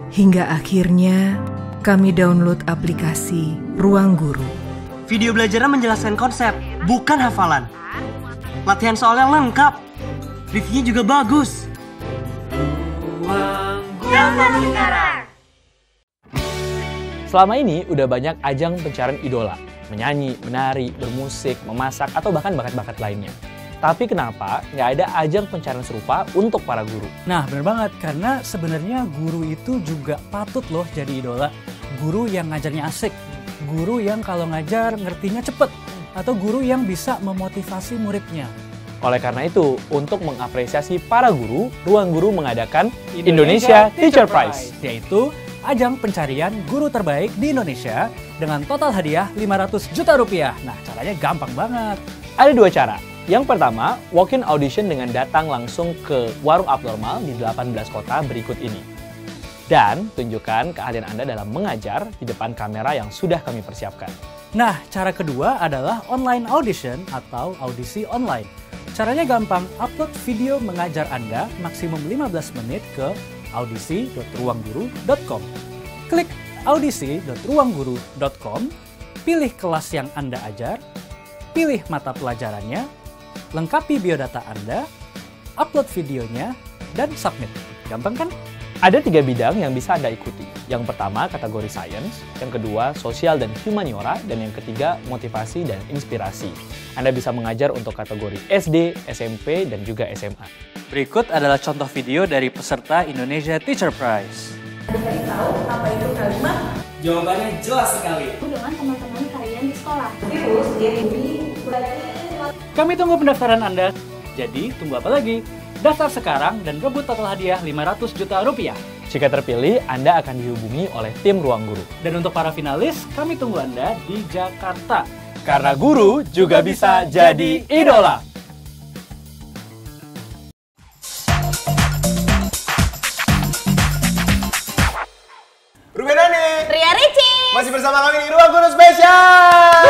Hingga akhirnya kami download aplikasi Ruang Guru. Video belajarnya menjelaskan konsep, bukan hafalan. Latihan soalnya lengkap. Reviewnya juga bagus. Selama ini udah banyak ajang pencarian idola. Menyanyi, menari, bermusik, memasak, atau bahkan bakat-bakat lainnya. Tapi kenapa nggak ada ajang pencarian serupa untuk para guru? Nah benar banget, karena sebenarnya guru itu juga patut loh jadi idola. Guru yang ngajarnya asik, guru yang kalau ngajar ngertinya cepet, atau guru yang bisa memotivasi muridnya. Oleh karena itu, untuk mengapresiasi para guru, Ruang Guru mengadakan Indonesia Teacher Prize, yaitu ajang pencarian guru terbaik di Indonesia dengan total hadiah 500 juta rupiah. Nah, caranya gampang banget. Ada 2 cara. Yang pertama, walk-in audition dengan datang langsung ke Warung Abnormal di 18 kota berikut ini. Dan tunjukkan keahlian Anda dalam mengajar di depan kamera yang sudah kami persiapkan. Nah, cara kedua adalah online audition atau audisi online. Caranya gampang, upload video mengajar Anda maksimum 15 menit ke audisi.ruangguru.com. Klik audisi.ruangguru.com, pilih kelas yang Anda ajar, pilih mata pelajarannya, lengkapi biodata Anda, upload videonya, dan submit. Gampang kan? Ada 3 bidang yang bisa Anda ikuti. Yang pertama kategori Science, yang kedua Sosial dan Humaniora, dan yang ketiga Motivasi dan Inspirasi. Anda bisa mengajar untuk kategori SD, SMP, dan juga SMA. Berikut adalah contoh video dari peserta Indonesia Teacher Prize. Adik-adik tahu apa itu kalimat? Jawabannya jelas sekali. Dengan teman-teman kalian di sekolah. Terus jadi Kami tunggu pendaftaran Anda. Jadi, tunggu apa lagi? Daftar sekarang dan rebut total hadiah 500 juta rupiah. Jika terpilih, Anda akan dihubungi oleh tim Ruang Guru. Dan untuk para finalis, kami tunggu Anda di Jakarta. Karena guru juga bisa jadi idola. Ruben Doni, Ria Ricis, masih bersama kami di Ruang Guru Spesial.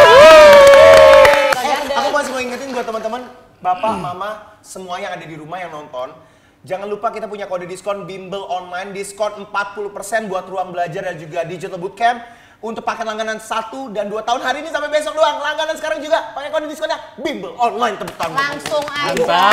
Aku masih mau ingetin buat teman-teman, bapak, mama, semua yang ada di rumah yang nonton, jangan lupa kita punya kode diskon Bimbel Online, diskon 40% buat ruang belajar dan juga digital bootcamp. Untuk paket langganan 1 dan 2 tahun hari ini sampai besok doang. Langganan sekarang juga pakai kode diskonnya Bimbel Online, tepuk tangan. Langsung aja.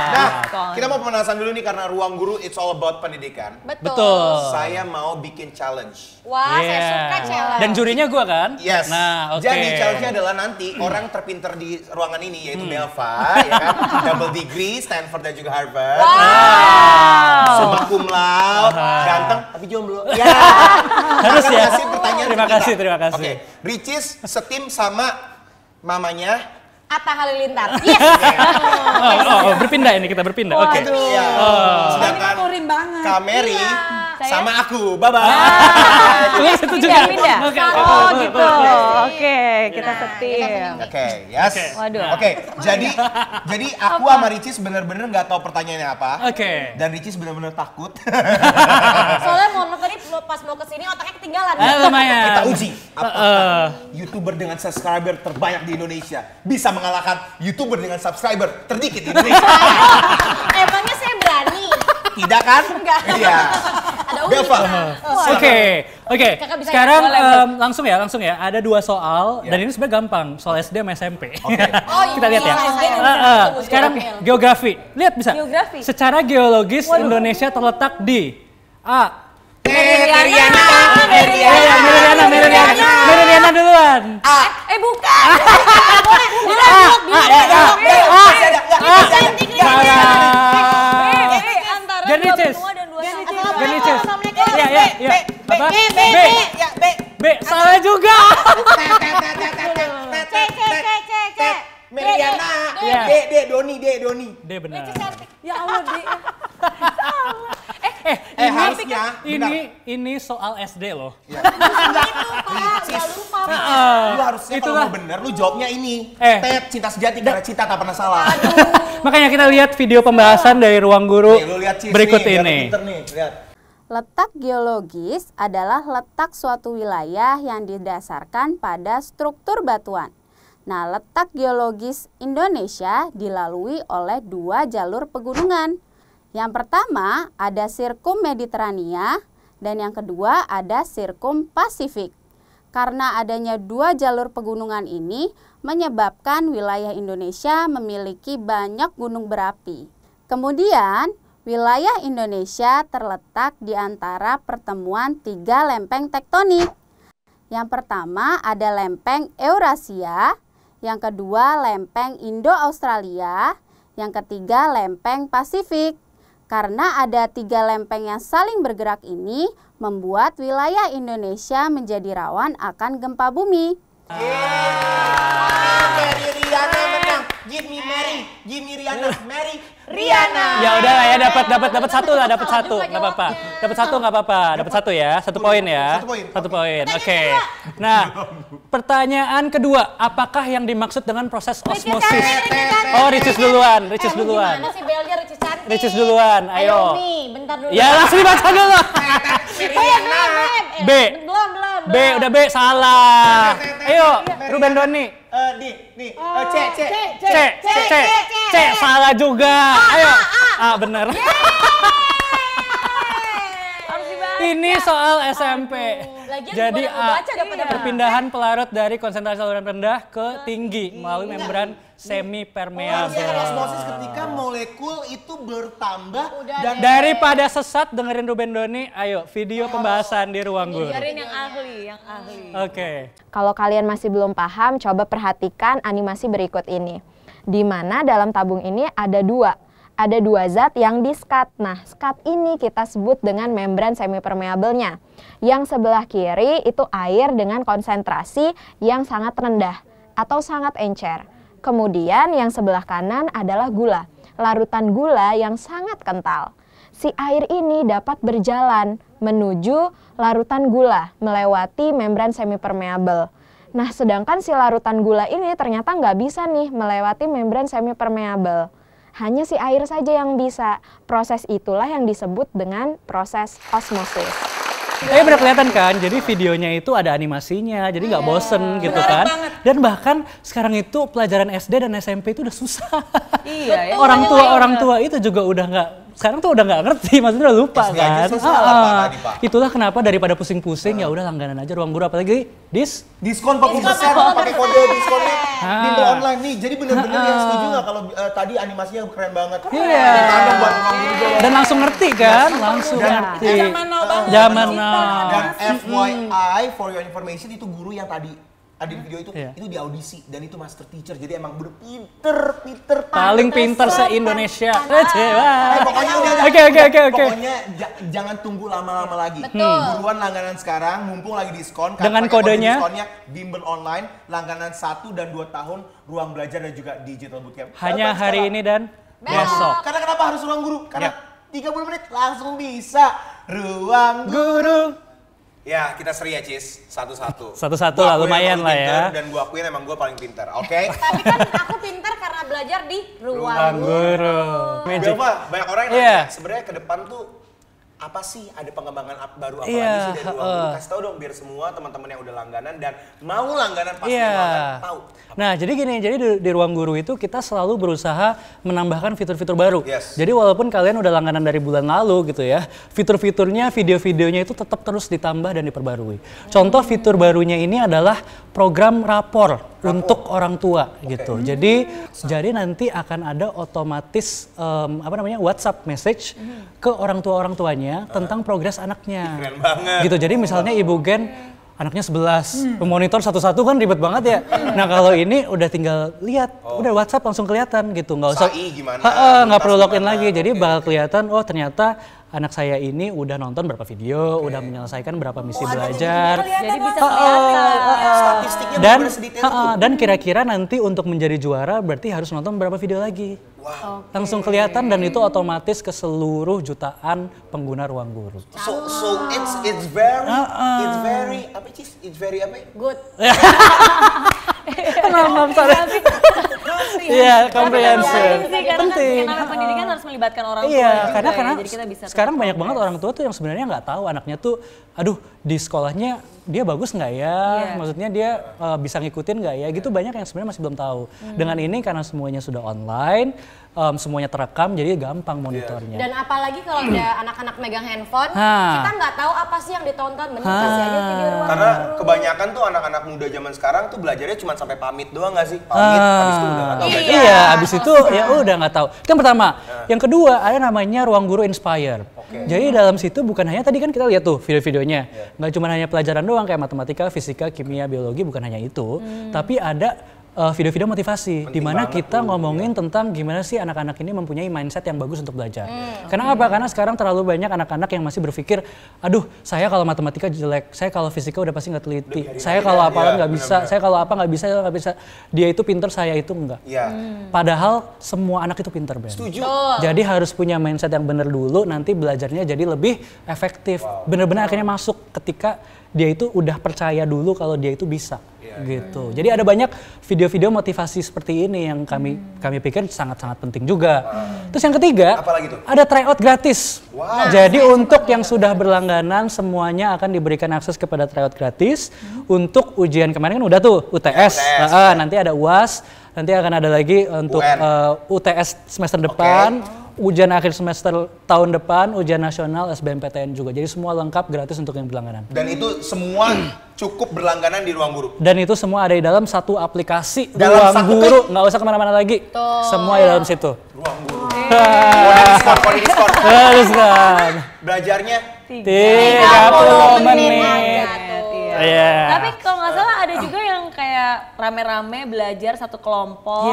Nah, kita mau pemanasan dulu nih karena Ruang Guru it's all about pendidikan. Betul. Saya mau bikin challenge. Wah, saya suka challenge. Dan jurinya gua kan? Yes. Nah, oke. Jadi challenge-nya adalah nanti orang terpinter di ruangan ini yaitu Belva, ya kan? Double degree, Stanford dan juga Harvard. Summa cum laude, ganteng tapi jomblo. Ya. Harus ya. Pertanyaan Terima kasih. Oke, Ricis setim sama mamanya Atta Halilintar. Yes. Berpindah ini, kita berpindah. Oke. Iya. Sedangkan Kak Mary sama aku. Bye-bye. Itu juga. Pindah. Oh, gitu. Oke, kita setim. Oke, yes. Waduh. Oke, jadi aku sama Ricis bener-bener nggak tahu pertanyaannya apa. Oke. Dan Ricis bener-bener takut. Soalnya mohon maaf tadi pas mau kesini otaknya ketinggalan. Lumayan. Kita uji apakah YouTuber dengan subscriber terbanyak di Indonesia bisa mengalahkan YouTuber dengan subscriber terdikit di Indonesia. Emangnya saya berani? Tidak kan? Enggak. Iya. Ada Belva. Oke. Kakak bisa Sekarang ya? langsung ya. Ada 2 soal dan ini sebenarnya gampang. Soal SD sama SMP. Kita lihat ya. Sekarang geografi. Lihat bisa. Geografi. Secara geologis Indonesia terletak di A. Meridiana duluan. Bukan. Genicis. Iya. Apa? B. Salah juga. C. Meridiana. D. Doni. D benar. Ya Allah, D. Harusnya Ini soal SD loh. Lu harusnya kalau mau bener, lu jawabnya ini. Ted, cinta sejati karena cinta tak pernah salah. Makanya kita lihat video pembahasan dari Ruang Guru berikut ini. Letak geologis adalah letak suatu wilayah yang didasarkan pada struktur batuan. Nah, letak geologis Indonesia dilalui oleh 2 jalur pegunungan. Yang pertama ada Sirkum Mediterania dan yang kedua ada Sirkum Pasifik. Karena adanya 2 jalur pegunungan ini menyebabkan wilayah Indonesia memiliki banyak gunung berapi. Kemudian, wilayah Indonesia terletak di antara pertemuan 3 lempeng tektonik. Yang pertama ada lempeng Eurasia, yang kedua lempeng Indo-Australia, yang ketiga lempeng Pasifik. Karena ada 3 lempeng yang saling bergerak ini, membuat wilayah Indonesia menjadi rawan akan gempa bumi. Riana menang. Give me Mary, give me Riana, Mary, Riana. Ya udah lah ya, dapat satu lah, dapat satu, nggak apa-apa. Dapat satu nggak apa-apa, dapat satu ya, 1 poin ya. 1 poin. Oke. Nah, pertanyaan kedua, apakah yang dimaksud dengan proses osmosis? Oh, Ricis duluan, Ricis duluan. Gimana sih Belgia Ricis cantik? Ricis duluan, ayo. Nih, bentar dulu. Ya langsung dibaca dulu. B. Belum. B, udah B, salah. Ayo, Ruben Doni. C, salah juga. Ayo. Bener. Ini soal SMP. Jadi perpindahan pelarut dari konsentrasi saluran rendah ke tinggi melalui membran semi permeable. Osmosis ketika molekul itu bertambah dan daripada sesat dengerin Ruben Doni, ayo video pembahasan di Ruang Guru. Dengerin yang ahli. Oke. Kalau kalian masih belum paham, coba perhatikan animasi berikut ini. Di mana dalam tabung ini ada 2 zat yang di-skat. Nah, skat ini kita sebut dengan membran semipermeabelnya. Yang sebelah kiri itu air dengan konsentrasi yang sangat rendah atau sangat encer. Kemudian yang sebelah kanan adalah gula, larutan gula yang sangat kental. Si air ini dapat berjalan menuju larutan gula melewati membran semipermeabel. Nah, sedangkan si larutan gula ini ternyata nggak bisa nih melewati membran semipermeabel. Hanya si air saja yang bisa. Proses itulah yang disebut dengan proses osmosis. Tapi benar kelihatan kan, jadi videonya itu ada animasinya, jadi nggak bosen gitu kan. Dan bahkan sekarang itu pelajaran SD dan SMP itu udah susah. Iya, orang tua itu juga udah nggak, sekarang tuh udah nggak ngerti, maksudnya udah lupa SD kan. aja susah apa tadi, Pak? Itulah kenapa daripada pusing-pusing ya udah langganan aja Ruang Guru, apalagi diskon 40% pakai kode diskonnya bimbel online nih. Jadi bener-bener yang setuju nggak kalau tadi animasinya keren banget. Iya. Buat Ruang Guru juga. Dan langsung ngerti kan, langsung ngerti. Zaman now. Dan FYI for your information, itu guru yang tadi ada di video itu di audisi dan itu master teacher. Jadi emang bener pinter paling pinter se-Indonesia. Pokoknya udah. Oke. Pokoknya jangan tunggu lama-lama lagi. Buruan langganan sekarang, mumpung lagi diskon. Dengan kodenya diskonnya bimbel online, langganan 1 dan 2 tahun Ruang Belajar dan juga Digital Bootcamp. Hanya hari ini dan besok. Karena kenapa harus Ruang Guru? Karena 30 menit langsung bisa Ruang Guru. Ya, kita seri ya, Cis. Satu-satu. Satu-satu lah, lumayan lah ya. Dan gua akuin emang gua paling pintar, oke? Tapi kan aku pintar karena belajar di Ruang Guru. Coba banyak orang yang nanya, sebenarnya ke depan tuh apa sih, ada pengembangan baru apa lagi sih dari Ruang Guru? Kasih tau dong biar semua teman-teman yang udah langganan dan mau langganan pasti tahu. Nah, jadi gini, di Ruang Guru itu kita selalu berusaha menambahkan fitur-fitur baru. Jadi walaupun kalian udah langganan dari bulan lalu gitu ya, fitur-fiturnya, video-videonya itu tetap terus ditambah dan diperbarui. Contoh fitur barunya ini adalah program rapor untuk orang tua gitu. Jadi nanti akan ada otomatis WhatsApp message ke orang tuanya tentang progres anaknya. Keren banget. Gitu. Jadi misalnya Ibu Gen anaknya 11, memonitor satu-satu kan ribet banget ya. Nah, kalau ini udah tinggal lihat, udah WhatsApp langsung kelihatan gitu, nggak usah nggak perlu login lagi. Jadi bakal kelihatan, oh ternyata anak saya ini udah nonton berapa video, udah menyelesaikan berapa misi belajar. Jadi bisa kelihatan. Statistiknya Dan benar sedetail itu. dan kira-kira nanti untuk menjadi juara berarti harus nonton berapa video lagi. Langsung kelihatan dan itu otomatis ke seluruh jutaan pengguna Ruang Guru. So it's very apa Cis? It's very apa? Good. Iya, comprehensive. Penting. Karena pendidikan harus melibatkan orang tua. Iya, juga karena ya. Jadi kita bisa sekarang banyak banget orang tua tuh yang sebenarnya nggak tahu anaknya tuh, aduh di sekolahnya dia bagus nggak ya? Maksudnya dia bisa ngikutin nggak ya? Gitu banyak yang sebenarnya masih belum tahu. Dengan ini karena semuanya sudah online, semuanya terekam, jadi gampang monitornya. Dan apalagi kalau ada anak-anak megang handphone, kita nggak tahu apa sih yang ditonton. Mending kasih aja video Ruang Guru. Karena kebanyakan tuh anak-anak muda zaman sekarang tuh belajarnya cuma sampai pamit doang nggak sih? Pamit, habis itu udah nggak tahu. Iya, habis itu ya udah nggak tahu. Itu yang pertama. Yang kedua ada namanya Ruang Guru Inspire. Jadi dalam situ bukan hanya tadi kan kita lihat tuh video-videonya, nggak cuma hanya pelajaran doang kayak matematika, fisika, kimia, biologi, bukan hanya itu, tapi ada video-video motivasi di mana kita ngomongin tentang gimana sih anak-anak ini mempunyai mindset yang bagus untuk belajar. Karena apa? Karena sekarang terlalu banyak anak-anak yang masih berpikir, aduh saya kalau matematika jelek, saya kalau fisika udah pasti nggak teliti, saya kalau apalan nggak bisa, saya kalau apa nggak bisa. Dia itu pinter, saya itu enggak. Padahal semua anak itu pinter, Ben. Setuju. Jadi harus punya mindset yang bener dulu, nanti belajarnya jadi lebih efektif. Bener-bener akhirnya masuk ketika dia itu udah percaya dulu kalau dia itu bisa. Gitu. Jadi ada banyak video-video motivasi seperti ini yang kami pikir sangat-sangat penting juga. Terus yang ketiga, ada tryout gratis. Jadi untuk yang sudah berlangganan semuanya akan diberikan akses kepada tryout gratis. Untuk ujian kemarin kan udah tuh UTS. Nanti ada UAS, nanti akan ada lagi untuk UTS semester depan. Ujian akhir semester tahun depan, ujian nasional, SBMPTN juga. Jadi semua lengkap gratis untuk yang berlangganan. Dan itu semua cukup berlangganan di Ruang Guru. Dan itu semua ada di dalam satu aplikasi dalam Ruang Guru, nggak usah kemana-mana lagi. Semua di dalam situ. Ruang Guru. Kode diskon. Belajarnya 30 menit. Tapi kalau nggak salah ada juga yang kayak rame-rame belajar satu kelompok.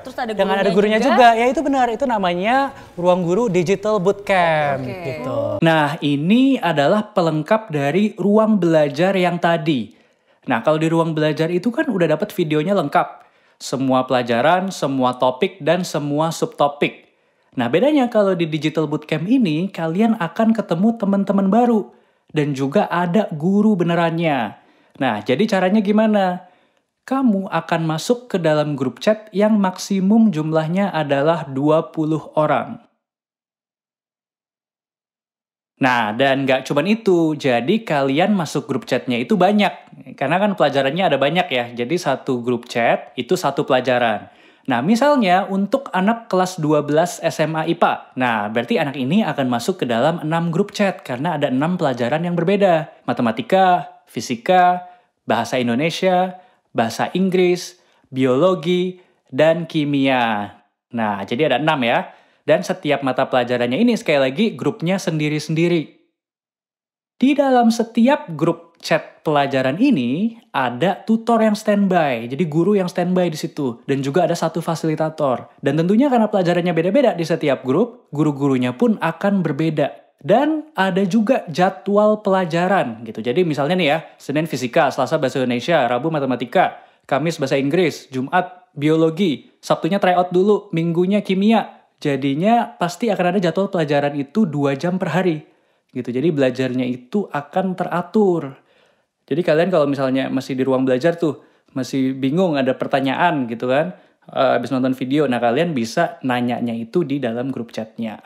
Terus ada gurunya, dengan ada gurunya juga. Ya itu benar, itu namanya Ruang Guru Digital Bootcamp gitu. Nah, ini adalah pelengkap dari ruang belajar yang tadi. Nah, kalau di ruang belajar itu kan udah dapat videonya lengkap. Semua pelajaran, semua topik, dan semua subtopik. Nah, bedanya kalau di Digital Bootcamp ini, kalian akan ketemu teman-teman baru. Dan juga ada guru benerannya. Nah, jadi caranya gimana? Kamu akan masuk ke dalam grup chat yang maksimum jumlahnya adalah 20 orang. Nah, dan nggak cuma itu, jadi kalian masuk grup chatnya itu banyak. Karena kan pelajarannya ada banyak ya, jadi satu grup chat itu satu pelajaran. Nah, misalnya untuk anak kelas 12 SMA IPA. Nah, berarti anak ini akan masuk ke dalam 6 grup chat karena ada 6 pelajaran yang berbeda. Matematika, fisika, bahasa Indonesia, bahasa Inggris, biologi, dan kimia. Nah, jadi ada 6 ya. Dan setiap mata pelajarannya ini sekali lagi grupnya sendiri-sendiri. Di dalam setiap grup chat pelajaran ini ada tutor yang standby, jadi guru yang standby di situ, dan juga ada satu fasilitator. Dan tentunya karena pelajarannya beda-beda di setiap grup, guru-gurunya pun akan berbeda. Dan ada juga jadwal pelajaran gitu. Jadi misalnya nih ya, Senin fisika, Selasa bahasa Indonesia, Rabu matematika, Kamis bahasa Inggris, Jumat biologi, Sabtunya tryout dulu, Minggunya kimia. Jadinya pasti akan ada jadwal pelajaran itu 2 jam per hari. Gitu. Jadi belajarnya itu akan teratur. Jadi kalian kalau misalnya masih di ruang belajar tuh, masih bingung ada pertanyaan gitu kan, habis nonton video, nah kalian bisa nanyanya itu di dalam grup chatnya.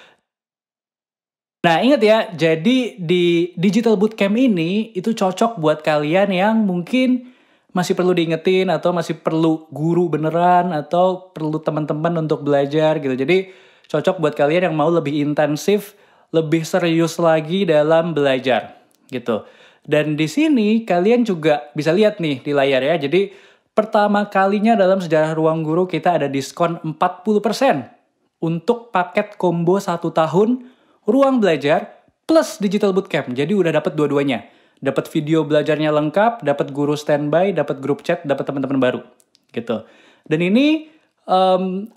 Nah ingat ya, jadi di Digital Bootcamp ini itu cocok buat kalian yang mungkin masih perlu diingetin atau masih perlu guru beneran atau perlu teman-teman untuk belajar gitu. Jadi cocok buat kalian yang mau lebih intensif, lebih serius lagi dalam belajar gitu. Dan di sini kalian juga bisa lihat nih di layar ya. Jadi pertama kalinya dalam sejarah Ruang Guru kita ada diskon 40% untuk paket combo 1 tahun ruang belajar plus Digital Bootcamp. Jadi udah dapat dua-duanya. Dapat video belajarnya lengkap, dapat guru standby, dapat grup chat, dapat teman-teman baru gitu. Dan ini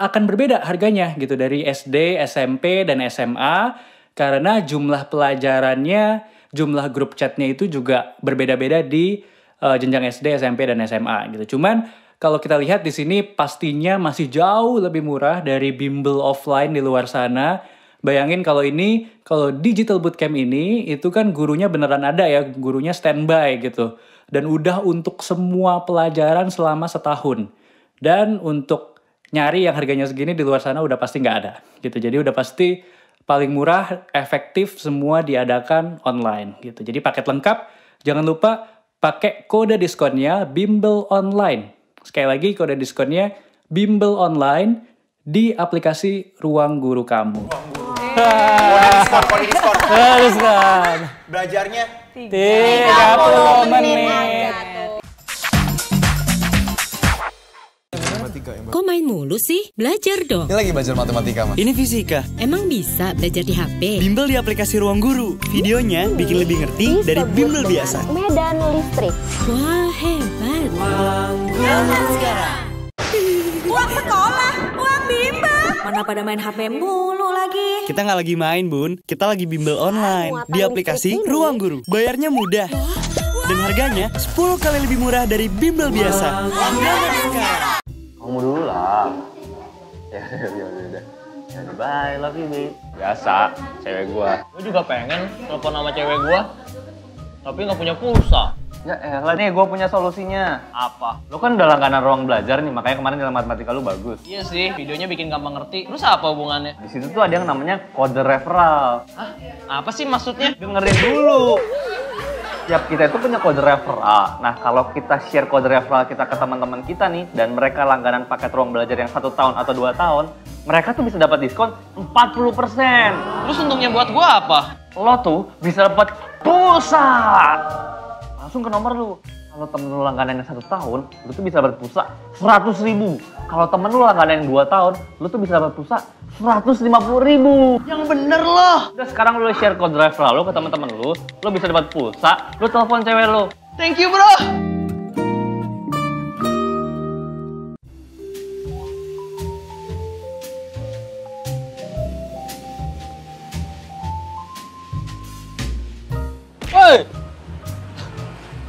akan berbeda harganya gitu dari SD, SMP, dan SMA. karena jumlah pelajarannya, jumlah grup chatnya itu juga berbeda-beda di jenjang SD, SMP, dan SMA gitu. Cuman kalau kita lihat di sini pastinya masih jauh lebih murah dari bimbel offline di luar sana. Bayangin kalau digital bootcamp ini itu kan gurunya beneran ada ya, gurunya standby gitu. Dan udah untuk semua pelajaran selama setahun. Dan untuk nyari yang harganya segini di luar sana udah pasti nggak ada gitu. Jadi udah pasti paling murah, efektif, semua diadakan online gitu. Jadi paket lengkap, jangan lupa pakai kode diskonnya Bimbel Online. Sekali lagi kode diskonnya Bimbel Online di aplikasi Ruang Guru kamu. Kode diskon. Belajarnya 30 menit. Kok main mulu sih? Belajar dong. Ini lagi belajar matematika, Mas. Ini fisika. Emang bisa belajar di HP? Bimbel di aplikasi Ruang Guru. Videonya bikin lebih ngerti dari bimbel biasa. Medan listrik. Wah, hebat. Zaman sekarang. Uang sekolah, uang bimbel. Mana pada main HP mulu lagi. Kita nggak lagi main, Bun. Kita lagi bimbel online di aplikasi Ruang Guru. Bayarnya mudah. Dan harganya 10 kali lebih murah dari bimbel biasa. Zaman sekarang. Kamu dulu lah. Ya udah. Ya bye, love you, babe. Biasa, cewek gua. Gua juga pengen telepon sama cewek gua, tapi nggak punya pulsa. Ya elah nih, gua punya solusinya. Apa? Lu kan udah langganan Ruang Belajar nih, makanya kemarin dalam matematika lu bagus. Iya sih, videonya bikin gampang ngerti. Terus apa hubungannya? Di situ tuh ada yang namanya kode referral. Hah? Apa sih maksudnya? Dengerin dulu. Tiap kita itu punya kode referral. Nah, kalau kita share kode referral kita ke teman-teman kita nih, dan mereka langganan paket Ruang Belajar yang 1 tahun atau 2 tahun, mereka tuh bisa dapat diskon 40%. Terus untungnya buat gua apa? Lo tuh bisa dapat pulsa. Langsung ke nomor lu. Kalau temen lu langganan yang 1 tahun, lu tuh bisa dapat pulsa 100.000. Kalau temen lu langganan yang 2 tahun, lu tuh bisa dapat pulsa 150.000. Yang bener loh. Udah sekarang lu share kode referral lu ke teman-teman lu bisa dapat pulsa, lu telepon cewek lu. Thank you, bro. Woi,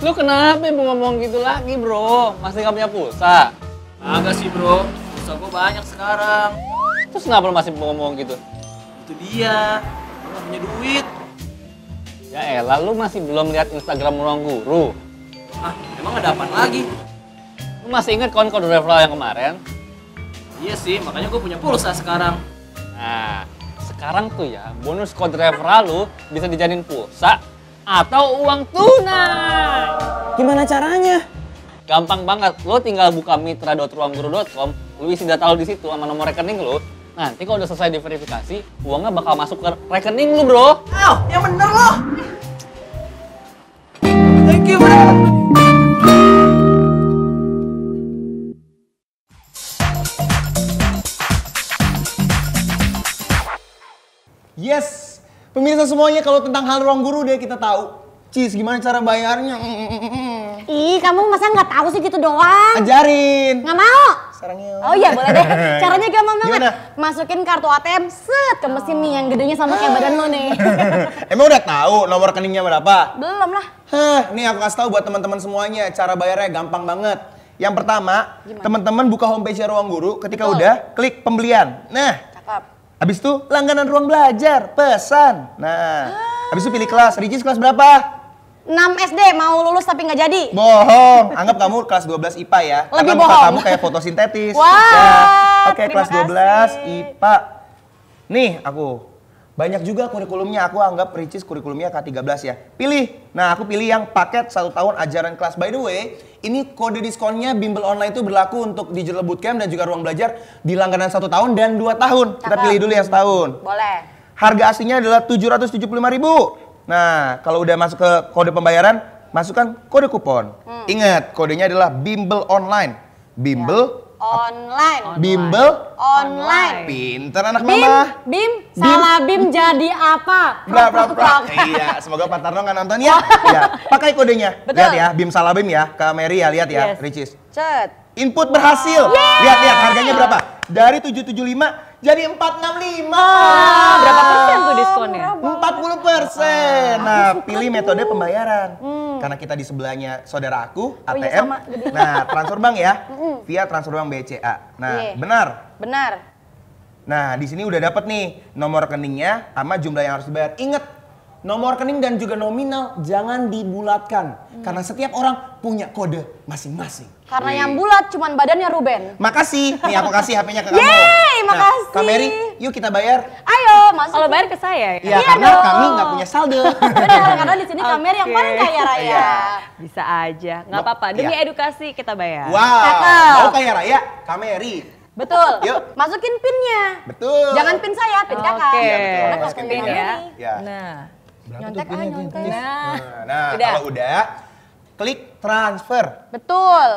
lu kenapa ngomong gitu lagi, bro? Masih gak punya pulsa? Agak sih, bro. Pulsa gua banyak sekarang. Terus kenapa lu masih ngomong gitu? Itu dia. Gua gak punya duit. Ya elah, lu masih belum lihat Instagram Ruang Guru. Ah, emang ada apaan lagi? Lu masih inget kode referral yang kemarin? Iya sih, makanya gua punya pulsa sekarang. Nah, sekarang tuh ya, bonus kode referral lu bisa dijadiin pulsa atau uang tunai. Gimana caranya? Gampang banget, lo tinggal buka mitra.ruangguru.com, lo isi data lo di situ sama nomor rekening lo. Nanti kalau udah selesai diverifikasi, uangnya bakal masuk ke rekening lo, bro. Ayo, yang bener lo. Thank you, bro. Yes. Pemirsa semuanya, kalau tentang hal Ruang Guru deh kita tahu. Cis, gimana cara bayarnya? Ih, kamu masa nggak tahu sih gitu doang? Ajarin. Nggak mau. Sekarang yuk. Oh iya, boleh deh. Caranya gampang banget. Gimana? Masukin kartu ATM, set ke mesin nih yang gedenya sama kayak badan lo nih. Emang udah tahu nomor rekeningnya berapa? Belum lah. Nih aku kasih tahu buat teman-teman semuanya, cara bayarnya gampang banget. Yang pertama, teman-teman buka homepage Ruang Guru, ketika udah klik pembelian. Nah, habis itu langganan Ruang Belajar, pesan. Nah, habis itu pilih kelas. Ricis kelas berapa? 6 SD, mau lulus tapi nggak jadi. Bohong, anggap kamu kelas 12 IPA ya. Lebih karena muka kamu kayak fotosintetis. Wah, ya. Oke, kelas 12 kasih. IPA. Nih aku. Banyak juga kurikulumnya, aku anggap Ricis kurikulumnya K13 ya. Pilih. Nah, aku pilih yang paket 1 tahun ajaran kelas. By the way, ini kode diskonnya Bimbel Online itu berlaku untuk Digital Bootcamp dan juga Ruang Belajar di langganan 1 tahun dan 2 tahun. Kita pilih dulu yang setahun. Boleh. Harga aslinya adalah 775.000. Nah, kalau udah masuk ke kode pembayaran, masukkan kode kupon. Ingat, kodenya adalah Bimbel Online. Bimbel Online. Bimbel Online. Pinter anak mama. Bim, salah Bim jadi apa? Iya, semoga Pak Tarno nggak nonton ya. Ya, pakai kodenya. Betul. Lihat ya, Bim salah Bim ya. Ke Mary ya, lihat ya, Ricis. Cet. Input berhasil. Lihat, harganya berapa? Dari 775 jadi 465. Berapa persen tuh diskonnya? 40%. Nah, pilih metode pembayaran. Karena kita di sebelahnya saudara aku, ATM. iya, sama, gedenya. Nah, transfer bank ya. Via transfer bank BCA. Nah, Iya. benar. Benar. Nah, di sini udah dapat nih nomor rekeningnya sama jumlah yang harus dibayar. Ingat, nomor rekening dan juga nominal jangan dibulatkan. Karena setiap orang punya kode masing-masing. Karena yang bulat cuman badannya Ruben. Makasih. Nih aku kasih HP-nya ke kamu. Yeay, makasih. Kak Mary, yuk kita bayar. Ayo, masuk. Kalau bayar ke saya ya? Ya, karena kami nggak punya saldo. Benar, karena di sini Kak Mary yang paling kaya raya. Iya. Bisa aja, nggak apa-apa. Demi Iya. edukasi kita bayar. Wow, Cakep. mau kaya raya, Kak Mary. Betul. Yuk. Masukin pinnya. Betul. Jangan pin saya, pin kakak. Oke. Iya, betul. Karena Masukin pin pin ya. ya. Ya. Nah, Nyontek nyontek. Nah, Udah. kalau udah, klik transfer. Betul.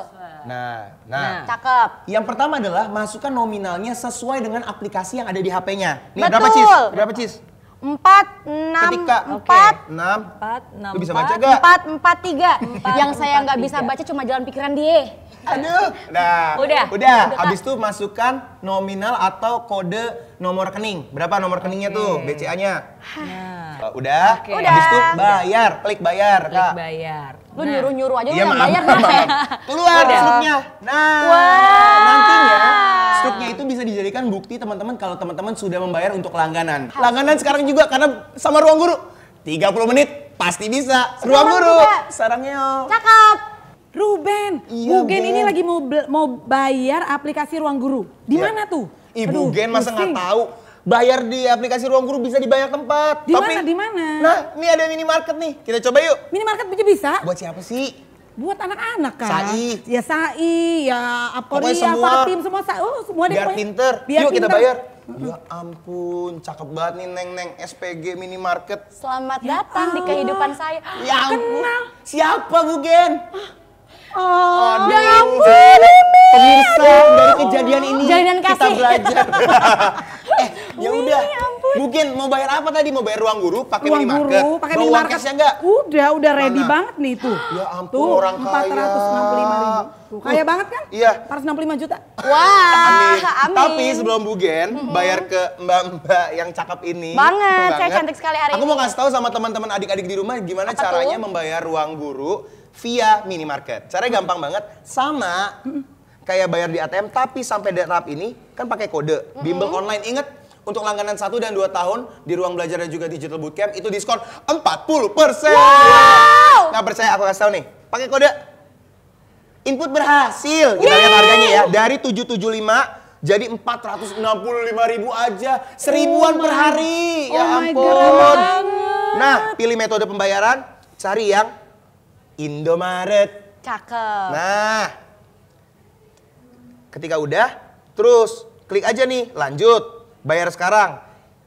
Nah. Cakep. Yang pertama adalah masukkan nominalnya sesuai dengan aplikasi yang ada di HP-nya. Nih, Betul. berapa, Cis? Berapa, Cis? 4, 6, Ketika 4, 6. 4, 6, Lu bisa baca gak? 4, 4, 3. Yang saya nggak bisa baca cuma jalan pikiran dia. Aduh. Nah, Udah. Habis itu masukkan nominal atau kode nomor rekening. Berapa nomor rekeningnya tuh? BCA-nya. Udah. Oke. Habis itu bayar, klik bayar, klik Kak. bayar. Lu nyuruh-nyuruh aja lu Iya, yang maaf, bayar maaf. deh. Keluar Udah. struknya. Nah, Wah. nantinya struknya itu bisa dijadikan bukti teman-teman kalau teman-teman sudah membayar untuk langganan. Langganan sekarang juga karena sama Ruang Guru. 30 menit pasti bisa. Ruang Guru. Sarangnya. Cakep. Ruben, Iya, Bugen Ben. ini lagi mau bayar aplikasi Ruang Guru. Di Iya. mana tuh? Ibu Aduh, Gen masa nggak pusing. tahu bayar di aplikasi Ruang Guru bisa di banyak tempat. Di mana? Di mana? Nah, ini ada minimarket nih. Kita coba yuk. Minimarket aja bisa? Buat siapa sih? Buat anak-anak kan? Sai. Ya Sai, ya Pokoknya Apkoria, semua. Fatim, semua semua deh Biar pokoknya. pinter. Biar Yuk kita pinter. bayar. Ya ampun, cakep banget nih Neng SPG minimarket. Selamat datang di kehidupan saya. Ya ampun. Siapa Bu Gen? Oh, ya ampun. Pemirsa, dari kejadian ini Jalinan kita kasih. belajar. Ya udah. Bu Gen mau bayar apa tadi? Mau bayar Ruang Guru pakai Ruang minimarket? Guru, pakai Bawa uang minimarket. cash-nya enggak? Udah ready Mana? banget nih tuh. Ya ampun, Tuh, orang kaya. 465.000. Tuh, kaya banget kan? Iya. 465 juta. Wah, amin. Tapi sebelum Bu Gen bayar ke mbak-mbak yang cakep ini. Banget, saya cantik sekali hari Aku ini. mau kasih tahu sama teman-teman adik-adik di rumah gimana Apa caranya tuh? membayar Ruang Guru via minimarket. Caranya gampang banget, sama kayak bayar di ATM, tapi sampai tahap ini kan pakai kode. Bimbel online, inget untuk langganan 1 dan 2 tahun di Ruang Belajar dan juga Digital Bootcamp itu diskon 40%. Wow. Nggak percaya aku kasih tahu nih, pakai kode. Input berhasil. Kita lihat harganya ya, dari 775 jadi 465.000 aja. Seribuan per hari. Ya Oh my ampun. God. Nah, pilih metode pembayaran, cari yang Indomaret. Cakep. Nah, ketika udah, terus klik aja nih, lanjut. Bayar sekarang.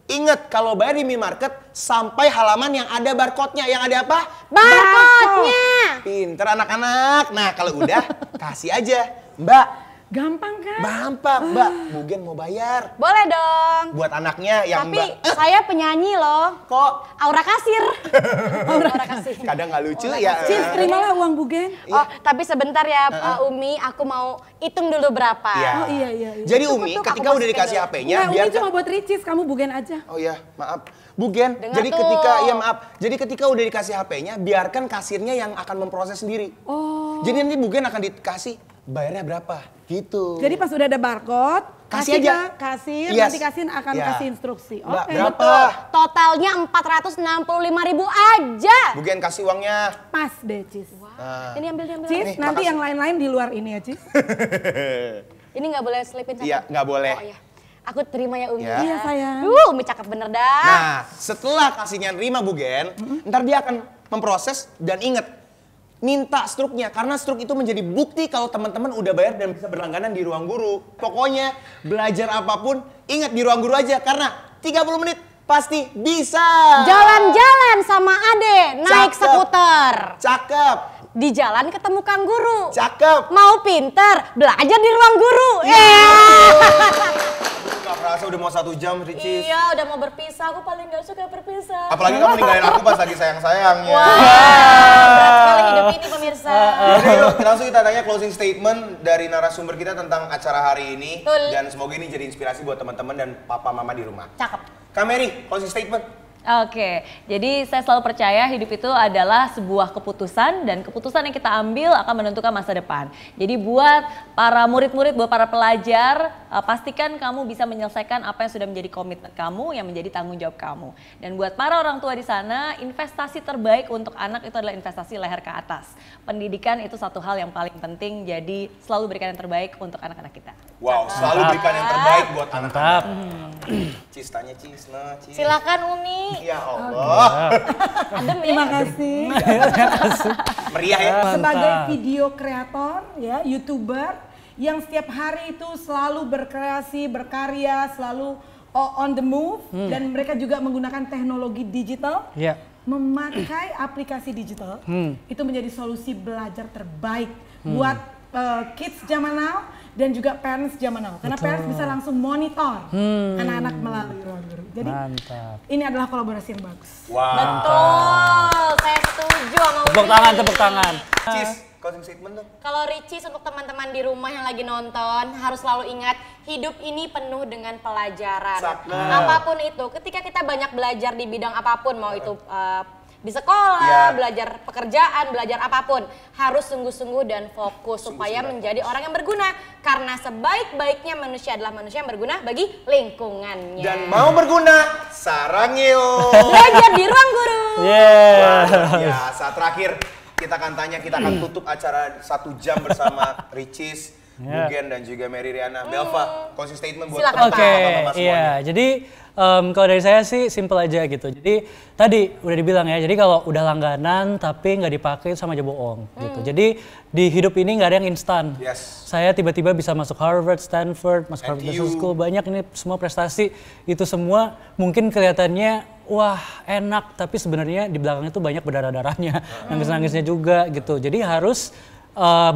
Ingat, kalau bayar di minimarket, sampai halaman yang ada barcode-nya. Yang ada apa? Barcode-nya. Pinter anak-anak. Nah, kalau udah, kasih aja. Mbak, Gampang kan? gampang. Mbak, Bugen mau bayar. Boleh dong. Buat anaknya yang Tapi Mbak. saya penyanyi loh. Kok? Aura kasir. Aura kasir. Kadang nggak lucu ya. Cis, terimalah uang Bugen. Oh, tapi sebentar ya, Umi, aku mau hitung dulu berapa. Iya. Oh iya. Jadi Umi, Tuh, ketika aku udah masukin dikasih dulu. HP-nya, Nah, biar Umi cuma buat Ricis, kamu Bugen aja. Oh iya, maaf. Bugen, Dengar jadi tuh. ketika, ya maaf, jadi ketika udah dikasih HP-nya, biarkan kasirnya yang akan memproses sendiri. Oh. Jadi nanti Bugen akan dikasih, bayarnya berapa, gitu. Jadi pas udah ada barcode, Kasih aja. ke kasir, Yes. nanti kasir akan Ya. kasih instruksi. Mbak, Oke. berapa? Totalnya 465.000 aja. Bugen kasih uangnya. Pas deh, Cis. Nah. Ini ambil. Cis, Nih, nanti makasih. yang lain-lain di luar ini ya, Cis. Ini nggak boleh selipin satu. Iya, nggak boleh. Oh iya. Aku terima ya Umi. Ya. Iya, sayang. Umi cakep bener dah. Nah, setelah kasihnya nerima Bugen, ntar dia akan memproses dan inget, minta struknya. Karena struk itu menjadi bukti kalau teman-teman udah bayar dan bisa berlangganan di Ruang Guru. Pokoknya belajar apapun, ingat di Ruang Guru aja. Karena 30 menit pasti bisa. Jalan-jalan sama Ade, naik Cakep. skuter. Cakep. Di jalan ketemu Kang Guru. Cakep. Mau pinter, belajar di Ruang Guru. Iya. Nggak pernah kerasa udah mau 1 jam, Ricis. Iya, udah mau berpisah. Aku paling gak suka berpisah. Apalagi kamu ninggalin aku pas lagi sayang-sayangnya. Wah, berat sekali hidup ini pemirsa. Jadi yuk, langsung kita tanya closing statement dari narasumber kita tentang acara hari ini. Betul. Dan semoga ini jadi inspirasi buat teman-teman dan papa mama di rumah. Cakep. Kak Mary, closing statement. Oke, jadi saya selalu percaya hidup itu adalah sebuah keputusan dan keputusan yang kita ambil akan menentukan masa depan. Jadi buat para murid-murid, buat para pelajar, pastikan kamu bisa menyelesaikan apa yang sudah menjadi komitmen kamu, yang menjadi tanggung jawab kamu. Dan buat para orang tua di sana, investasi terbaik untuk anak itu adalah investasi leher ke atas. Pendidikan itu satu hal yang paling penting, jadi selalu berikan yang terbaik untuk anak-anak kita. Wow, selalu berikan yang terbaik buat anak-anak. Cis, tanya Cis, Cis. Silakan Uni. Ya Allah. Adem ya. Terima kasih. Meriah ya. Sebagai video kreator, ya, YouTuber yang setiap hari itu selalu berkreasi, berkarya, selalu on the move, dan mereka juga menggunakan teknologi digital. Memakai aplikasi digital itu menjadi solusi belajar terbaik buat kids zaman now dan juga parents zaman now. Karena parents bisa langsung monitor anak-anak melalui Ruang Guru. Jadi ini adalah kolaborasi yang bagus. Wow. Betul, saya setuju sama Uni. Tepuk tangan. Cis, closing statement dong. Kalau Ricis untuk teman-teman di rumah yang lagi nonton harus selalu ingat hidup ini penuh dengan pelajaran. Apapun itu, ketika kita banyak belajar di bidang apapun, mau itu di sekolah, belajar pekerjaan, belajar apapun, harus sungguh-sungguh dan fokus supaya menjadi orang yang berguna. Karena sebaik-baiknya manusia adalah manusia yang berguna bagi lingkungannya. Dan mau berguna, sarang yuk. Belajar di Ruang Guru. Biasa. Terakhir kita akan tanya, kita akan tutup acara 1 jam bersama Ricis, Bugen dan juga Mary Riana. Belva, closing statement buat teman-teman semuanya. Iya, jadi kalau dari saya sih simple aja gitu. Jadi tadi udah dibilang ya, jadi kalau udah langganan tapi nggak dipakai sama aja bohong gitu. Jadi di hidup ini nggak ada yang instan. Saya tiba-tiba bisa masuk Harvard, Stanford, masuk Harvard Business School, banyak ini semua prestasi. Itu semua mungkin kelihatannya wah enak, tapi sebenarnya di belakangnya tuh banyak berdarah-darahnya, nangis-nangisnya juga gitu. Jadi harus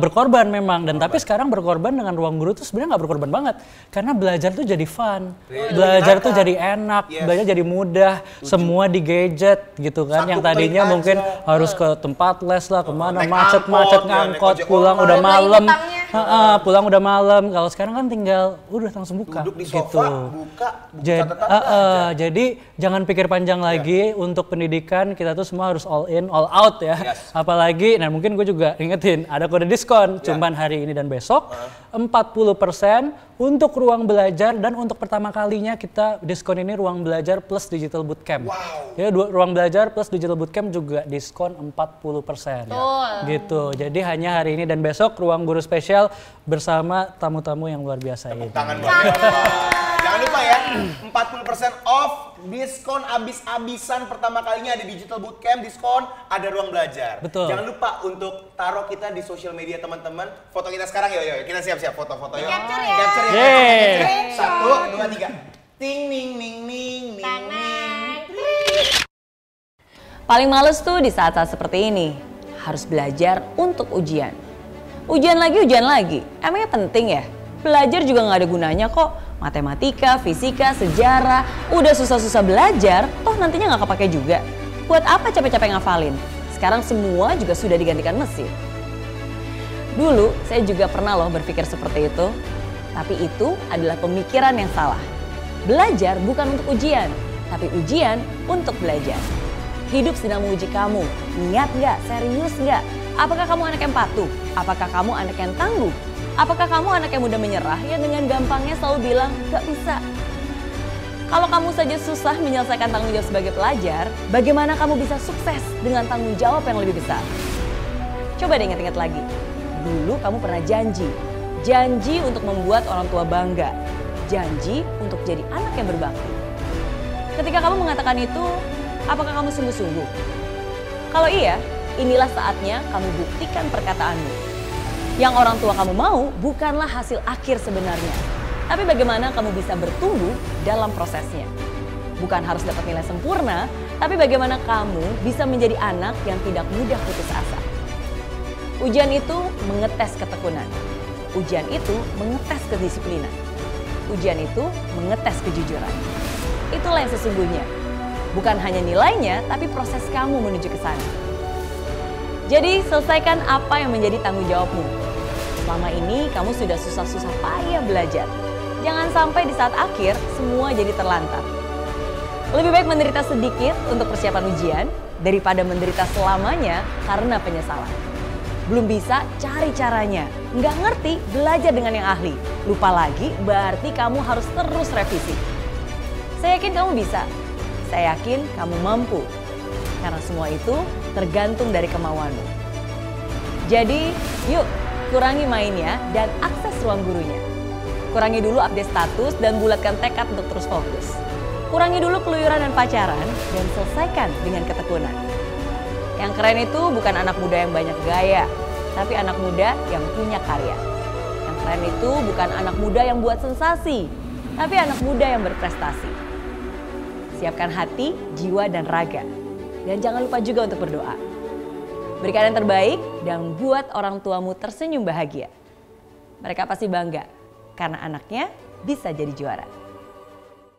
berkorban memang, dan tapi sekarang berkorban dengan Ruang Guru tuh sebenarnya nggak berkorban banget, karena belajar tuh jadi fun, belajar tuh jadi enak, belajar jadi mudah, semua di gadget gitu kan, yang tadinya mungkin harus ke tempat les lah, kemana macet-macet ngangkot, pulang udah malam, kalau sekarang kan tinggal udah langsung buka, duduk di gitu. sofa, buka Jadi jangan pikir panjang lagi untuk pendidikan, kita tuh semua harus all in, all out ya, apalagi, nah mungkin gue juga ingetin ada kode diskon, cuman hari ini dan besok 40% untuk ruang belajar, dan untuk pertama kalinya kita diskon ini ruang belajar plus digital bootcamp. Ya, ruang belajar plus digital bootcamp juga diskon 40%. Gitu. Jadi hanya hari ini dan besok Ruang Guru spesial bersama tamu-tamu yang luar biasa ini. Tangan jangan lupa ya, 40% off, diskon abis-abisan pertama kalinya, ada digital bootcamp, diskon, ada ruang belajar. Betul. Jangan lupa untuk taruh kita di sosial media teman-teman. Foto kita sekarang yuk, kita siap-siap foto-foto yuk. Capture ya. Capture ya. 1, 2, 3. Ting ning ning ning ning ning. Paling males tuh di saat-saat seperti ini. Harus belajar untuk ujian. Ujian lagi. Emangnya penting ya? Belajar juga nggak ada gunanya kok. Matematika, fisika, sejarah, udah susah-susah belajar, toh nantinya nggak kepake juga. Buat apa capek-capek ngafalin? Sekarang semua juga sudah digantikan mesin. Dulu saya juga pernah loh berpikir seperti itu, tapi itu adalah pemikiran yang salah. Belajar bukan untuk ujian, tapi ujian untuk belajar. Hidup sedang menguji kamu, niat nggak, serius nggak? Apakah kamu anak yang patuh? Apakah kamu anak yang tangguh? Apakah kamu anak yang mudah menyerah yang dengan gampangnya selalu bilang gak bisa? Kalau kamu saja susah menyelesaikan tanggung jawab sebagai pelajar, bagaimana kamu bisa sukses dengan tanggung jawab yang lebih besar? Coba deh ingat-ingat lagi. Dulu kamu pernah janji untuk membuat orang tua bangga, janji untuk jadi anak yang berbakti. Ketika kamu mengatakan itu, apakah kamu sungguh-sungguh? Kalau iya, inilah saatnya kamu buktikan perkataanmu. Yang orang tua kamu mau bukanlah hasil akhir sebenarnya, tapi bagaimana kamu bisa bertumbuh dalam prosesnya. Bukan harus dapat nilai sempurna, tapi bagaimana kamu bisa menjadi anak yang tidak mudah putus asa. Ujian itu mengetes ketekunan. Ujian itu mengetes kedisiplinan. ujian itu mengetes kejujuran. Itulah yang sesungguhnya. Bukan hanya nilainya, tapi proses kamu menuju ke sana. Jadi selesaikan apa yang menjadi tanggung jawabmu. Selama ini kamu sudah susah-susah payah belajar. Jangan sampai di saat akhir semua jadi terlantar. Lebih baik menderita sedikit untuk persiapan ujian daripada menderita selamanya karena penyesalan. Belum bisa, cari caranya. Nggak ngerti, belajar dengan yang ahli. Lupa lagi, berarti kamu harus terus revisi. Saya yakin kamu bisa. Saya yakin kamu mampu. Karena semua itu tergantung dari kemauanmu. Jadi, yuk kurangi mainnya dan akses ruang gurunya. Kurangi dulu update status dan bulatkan tekad untuk terus fokus. Kurangi dulu keluyuran dan pacaran dan selesaikan dengan ketekunan. Yang keren itu bukan anak muda yang banyak gaya, tapi anak muda yang punya karya. Yang keren itu bukan anak muda yang buat sensasi, tapi anak muda yang berprestasi. Siapkan hati, jiwa, dan raga. Dan jangan lupa juga untuk berdoa. Berikan yang terbaik dan buat orang tuamu tersenyum bahagia. Mereka pasti bangga karena anaknya bisa jadi juara.